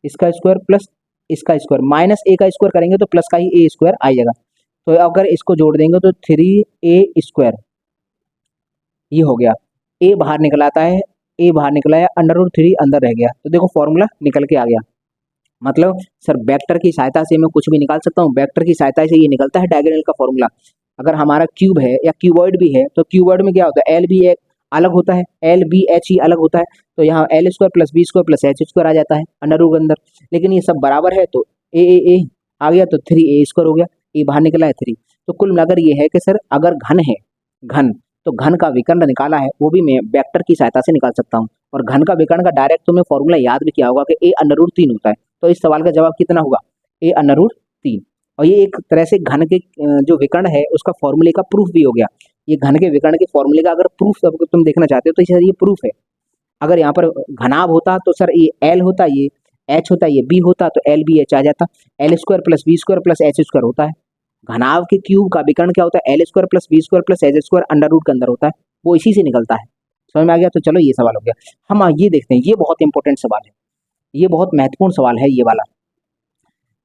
इसका स्क्वायर प्लस इसका स्क्वायर, माइनस a का स्क्वायर करेंगे तो प्लस का ही a² आ जाएगा। तो अगर इसको जोड़ देंगे तो 3a², ये हो गया, a बाहर निकल आता है, a बाहर निकला है, √3 अंदर रह गया, तो देखो फॉर्मूला निकल के आ गया। मतलब सर वेक्टर की सहायता से मैं कुछ भी निकाल सकता हूँ, वेक्टर की सहायता से ये निकलता है डायगोनल का फॉर्मूला। अगर हमारा क्यूब है या क्यूबॉइड भी है तो क्यूबॉइड में क्या होता है, एल बी एक अलग होता है, एल बी एच ही अलग होता है, तो यहाँ l² + b² + h² आ जाता है √ के अंदर। लेकिन ये सब बराबर है तो ए आ गया, तो 3a² हो गया, ए बाहर निकला है 3। तो कुल मिलाकर ये है कि सर अगर घन है, घन तो घन का विकर्ण निकाला है वो भी मैं वेक्टर की सहायता से निकाल सकता हूँ, और घन का विकर्ण का डायरेक्ट तुम्हें फॉर्मूला याद भी किया होगा कि a √3 होता है। तो इस सवाल का जवाब कितना होगा, a √3। और ये एक तरह से घन के जो विकर्ण है उसका फॉर्मूले का प्रूफ भी हो गया। ये घन के विकर्ण के फॉर्मूले का अगर प्रूफ तुम देखना चाहते हो तो सर ये प्रूफ है। अगर यहाँ पर घनाभ होता तो सर ये एल होता, ये एच होता, ये बी होता, तो एल बी एच आ जाता, l² + b² + h² होता है। घनाभ के क्यूब का विकर्ण क्या होता है, l² + b² + h² √ के अंदर होता है, वो इसी से निकलता है। समझ में आ गया। तो चलो ये सवाल हो गया। हम ये देखते हैं, ये बहुत इंपॉर्टेंट सवाल है, ये बहुत महत्वपूर्ण सवाल है ये वाला,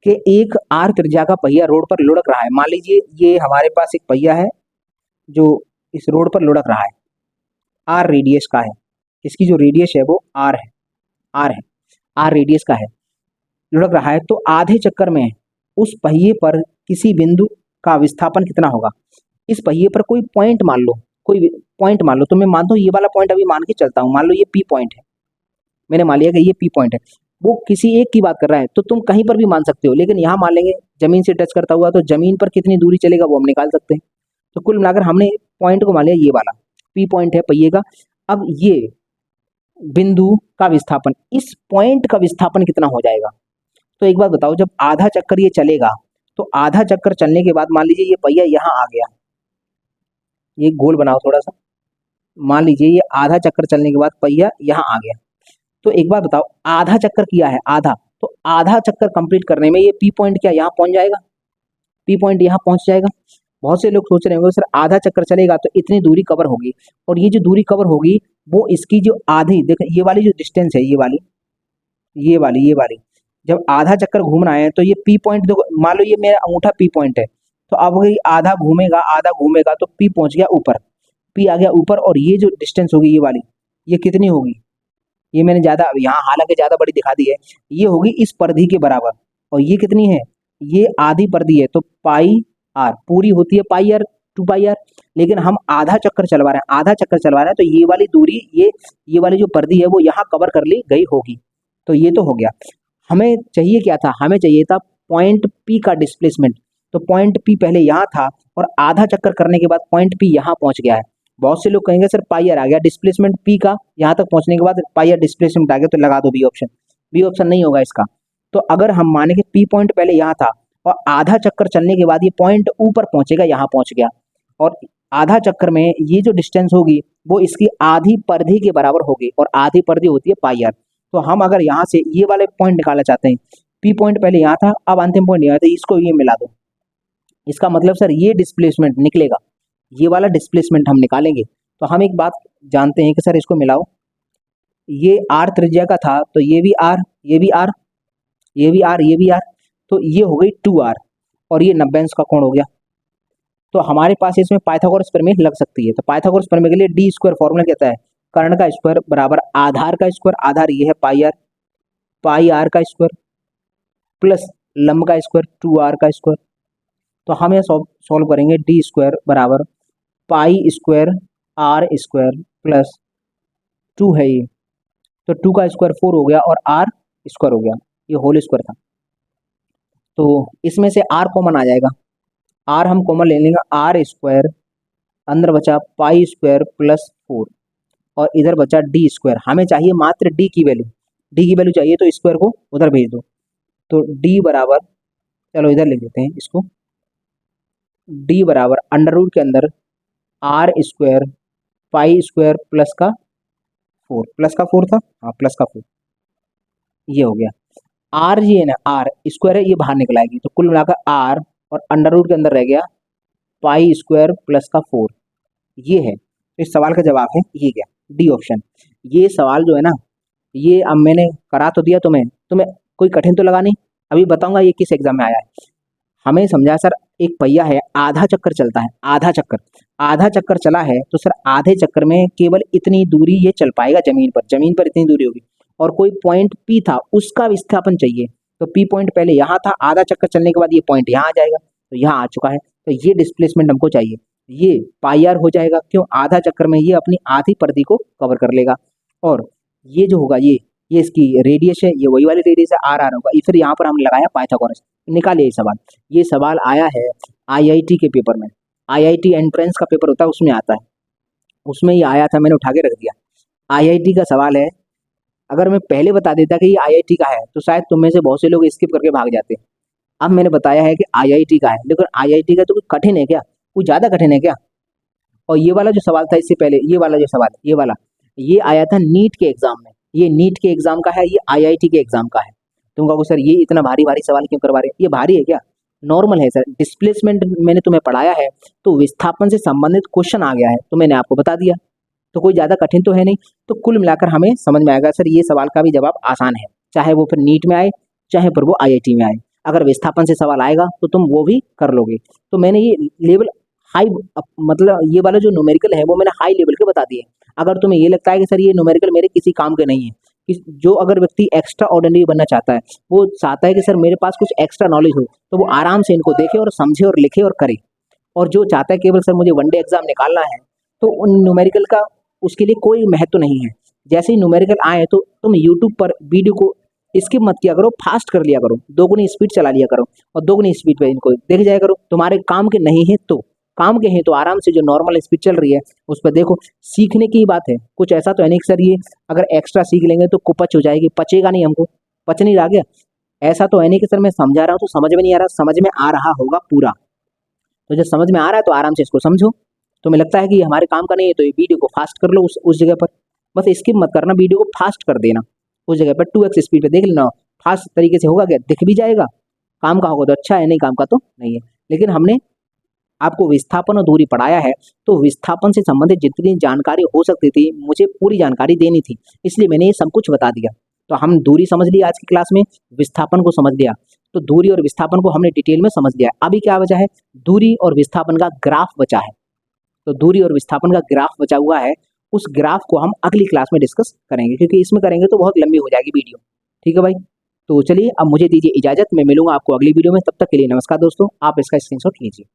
कि एक r त्रिज्या का पहिया रोड पर लुढ़क रहा है। मान लीजिए ये हमारे पास एक पहिया है जो इस रोड पर लुढ़क रहा है, r रेडियस का है, इसकी जो रेडियस है वो r है, r रेडियस का है, लुढ़क रहा है। तो आधे चक्कर में उस पहिए पर किसी बिंदु का विस्थापन कितना होगा। इस पहिए पर कोई पॉइंट मान लो, कोई पॉइंट मान लो, तो मैं मानता हूँ ये वाला पॉइंट अभी मान के चलता हूँ, मान लो ये P पॉइंट है, मैंने मान लिया कि ये P पॉइंट है। वो किसी एक की बात कर रहा है तो तुम कहीं पर भी मान सकते हो, लेकिन यहाँ मान लेंगे जमीन से टच करता हुआ, तो जमीन पर कितनी दूरी चलेगा वो हम निकाल सकते हैं। तो कुल मिलाकर हमने पॉइंट को मान लिया ये वाला P पॉइंट है पहिए का। अब ये बिंदु का विस्थापन, इस पॉइंट का विस्थापन कितना हो जाएगा। तो एक बात बताओ, जब आधा चक्कर ये चलेगा तो आधा चक्कर चलने के बाद मान लीजिए ये पहिया यहाँ आ गया, ये गोल बनाओ थोड़ा सा, मान लीजिए ये आधा चक्कर चलने के बाद पहिया यहाँ आ गया, तो एक बात बताओ, आधा चक्कर किया है आधा, तो आधा चक्कर कंप्लीट करने में ये पी पॉइंट क्या यहाँ पहुंच जाएगा, पी पॉइंट यहाँ पहुंच जाएगा। बहुत से लोग सोच रहे होंगे सर आधा चक्कर चलेगा तो इतनी दूरी कवर होगी, और ये जो दूरी कवर होगी वो इसकी जो आधी, देखो ये वाली जो डिस्टेंस है, ये वाली जब आधा चक्कर घूमना है तो ये पी पॉइंट, देखो मान लो ये मेरा अंगूठा पी पॉइंट है, तो अब ये आधा घूमेगा तो पी पहुंच गया ऊपर, पी आ गया ऊपर, और ये जो डिस्टेंस होगी ये वाली, ये कितनी होगी, ये मैंने ज्यादा यहाँ हालांकि ज्यादा बड़ी दिखा दी है, ये होगी इस परिधि के बराबर, और ये कितनी है, ये आधी परिधि है, तो पाई आर, पूरी होती है पाई आर, 2 पाई आर, लेकिन हम आधा चक्कर चलवा रहे हैं, आधा चक्कर चलवा रहे हैं, तो ये वाली दूरी, ये वाली जो परिधि है वो यहाँ कवर कर ली गई होगी। तो ये तो हो गया। हमें चाहिए क्या था, हमें चाहिए था पॉइंट पी का डिस्प्लेसमेंट, तो पॉइंट पी पहले यहाँ था और आधा चक्कर करने के बाद पॉइंट पी यहाँ पहुंच गया है। बहुत से लोग कहेंगे सर पाई आर आ गया, डिस्प्लेसमेंट पी का यहाँ तक पहुंचने के बाद पाई आर डिस्प्लेसमेंट आ गया, तो लगा दो बी ऑप्शन, बी ऑप्शन नहीं होगा इसका। तो अगर हम माने कि पी पॉइंट पहले यहाँ था और आधा चक्कर चलने के बाद ये पॉइंट ऊपर पहुंचेगा, यहाँ पहुंच गया, और आधा चक्कर में ये जो डिस्टेंस होगी वो इसकी आधी परिधि के बराबर होगी, और आधी परिधि होती है पाई आर। तो हम अगर यहाँ से ये वाले पॉइंट निकालना चाहते हैं, पी पॉइंट पहले यहाँ था, अब अंतिम पॉइंट यहाँ था, इसको ये मिला दो, इसका मतलब सर ये डिस्प्लेसमेंट निकलेगा, ये वाला डिस्प्लेसमेंट हम निकालेंगे। तो हम एक बात जानते हैं कि सर इसको मिलाओ, ये आर त्रिज्या का था, तो ये भी आर, ये भी आर, ये भी आर, ये भी आर, तो ये हो गई 2R, और ये 90 अंश का कोण हो गया। तो हमारे पास इसमें पाइथागोरस प्रमेय लग सकती है। तो पाइथागोरस प्रमेय के लिए डी स्क्वायर फॉर्मूला कहता है कर्ण का स्क्वायर बराबर आधार का स्क्वायर, आधार ये है पाई आर का स्क्वायर प्लस लंब का स्क्वायर 2R का स्क्वायर। तो हम यह सॉल्व करेंगे, डी स्क्वायर बराबर pi square R square plus 2 है ये, तो 2 का स्क्वायर 4 हो गया और आर स्क्वायर हो गया, ये होल स्क्वायर था। तो इसमें से आर कॉमन आ जाएगा, आर हम कॉमन ले लेंगे, आर स्क्वायर अंदर बचा पाई स्क्वायर प्लस 4, और इधर बचा डी स्क्वायर। हमें चाहिए मात्र डी की वैल्यू, डी की वैल्यू चाहिए तो स्क्वायर को उधर भेज दो। तो डी बराबर, चलो इधर लिख देते हैं इसको, डी बराबर अंडर रूट के अंदर R square pi square plus का 4, प्लस का 4 था, हाँ प्लस का 4, ये हो गया। आर ये है ना, आर स्क्वायर है, ये बाहर निकल आएगी, तो कुल मिलाकर आर और अंडर रूट के अंदर रह गया पाई स्क्वायर प्लस का 4, ये है। तो इस सवाल का जवाब है ये क्या, डी ऑप्शन। ये सवाल जो है ना, ये अब मैंने करा तो दिया तुम्हें कोई कठिन तो लगा नहीं। अभी बताऊंगा ये किस एग्जाम में आया है। हमें समझा सर एक पहिया है, आधा चक्कर चलता है, आधा चक्कर चला है, तो सर आधे चक्कर में केवल इतनी दूरी ये चल पाएगा जमीन पर इतनी दूरी होगी, और कोई पॉइंट पी था उसका विस्थापन चाहिए, तो पी पॉइंट पहले यहाँ था, आधा चक्कर चलने के बाद ये पॉइंट यहाँ आ जाएगा, तो यहाँ आ चुका है, तो ये डिस्प्लेसमेंट हमको चाहिए, ये पाई आर हो जाएगा, क्यों, आधा चक्कर में ये अपनी आधी परिधि को कवर कर लेगा, और ये जो होगा ये इसकी रेडियस है, ये वही वाली रेडियस है, आर होगा। फिर यहाँ पर हमने लगाया पाइथागोरस, निकालिए सवाल। ये सवाल आया है आईआईटी के पेपर में, आईआईटी एंट्रेंस का पेपर होता है उसमें आता है, उसमें ये आया था, मैंने उठा के रख दिया। आईआईटी का सवाल है, अगर मैं पहले बता देता कि ये आईआईटी का है तो शायद तुम में से बहुत से लोग स्किप करके भाग जाते। अब मैंने बताया है कि आईआईटी का है, लेकिन आईआईटी का तो कुछ कठिन है क्या, कुछ ज़्यादा कठिन है क्या। और ये वाला जो सवाल था इससे पहले, ये वाला जो सवाल, ये आया था नीट के एग्जाम में, ये नीट के एग्जाम का है, ये आईआईटी के एग्जाम का है। तुम कहोगे सर ये इतना भारी सवाल क्यों करवा रहे हैं, ये भारी है क्या, नॉर्मल है सर। डिस्प्लेसमेंट मैंने तुम्हें पढ़ाया है, तो विस्थापन से संबंधित क्वेश्चन आ गया है, तो मैंने आपको बता दिया, तो कोई ज़्यादा कठिन तो है नहीं। तो कुल मिलाकर हमें समझ में आएगा सर ये सवाल का भी जवाब आसान है, चाहे वो फिर नीट में आए, चाहे फिर वो आईआईटी में आए। अगर विस्थापन से सवाल आएगा तो तुम वो भी कर लोगे। तो मैंने ये लेवल हाई, मतलब ये वाला जो न्यूमेरिकल है वो मैंने हाई लेवल के बता दिए। अगर तुम्हें ये लगता है कि सर ये न्यूमेरिकल मेरे किसी काम के नहीं है, जो अगर व्यक्ति एक्स्ट्रा ऑर्डिनरी बनना चाहता है, वो चाहता है कि सर मेरे पास कुछ एक्स्ट्रा नॉलेज हो, तो वो आराम से इनको देखे और समझे और लिखे और करे। और जो चाहता है केवल सर मुझे वनडे एग्जाम निकालना है, तो उन न्यूमेरिकल का उसके लिए कोई महत्व नहीं है। जैसे ही न्यूमेरिकल आए तो तुम यूट्यूब पर वीडियो को स्किप मत किया करो, फास्ट कर लिया करो, दोगुनी स्पीड चला लिया करो, और दोगुनी स्पीड पे इनको देख जाया करो। तुम्हारे काम के नहीं है तो, काम के हैं तो आराम से जो नॉर्मल स्पीड चल रही है उस पर देखो। सीखने की बात है, कुछ ऐसा तो है नहीं कि सर ये अगर एक्स्ट्रा सीख लेंगे तो कुपच हो जाएगी, पचेगा नहीं, हमको पच नहीं रहा गया। ऐसा तो है नहीं कि सर मैं समझा रहा हूँ तो समझ में नहीं आ रहा, समझ में आ रहा होगा पूरा। तो जब समझ में आ रहा है तो आराम से इसको समझो। तुम्हें लगता है कि ये हमारे काम का नहीं है तो ये वीडियो को फास्ट कर लो उस जगह पर, बस स्किप मत करना, वीडियो को फास्ट कर देना। उस जगह पर 2x स्पीड पे देख लेना, फास्ट तरीके से होगा क्या, दिख भी जाएगा। काम का होगा तो अच्छा है, नहीं काम का तो नहीं है। लेकिन हमने आपको विस्थापन और दूरी पढ़ाया है, तो विस्थापन से संबंधित जितनी जानकारी हो सकती थी मुझे पूरी जानकारी देनी थी, इसलिए मैंने ये सब कुछ बता दिया। तो हम दूरी समझ लिया आज की क्लास में, विस्थापन को समझ लिया, तो दूरी और विस्थापन को हमने डिटेल में समझ लिया। अभी क्या बचा है, दूरी और विस्थापन का ग्राफ बचा है। तो दूरी और विस्थापन का ग्राफ बचा हुआ है, उस ग्राफ को हम अगली क्लास में डिस्कस करेंगे, क्योंकि इसमें करेंगे तो बहुत लंबी हो जाएगी वीडियो। ठीक है भाई, तो चलिए अब मुझे दीजिए इजाजत, मैं मिलूंगा आपको अगली वीडियो में। तब तक के लिए नमस्कार दोस्तों, आप इसका स्क्रीनशॉट लीजिए।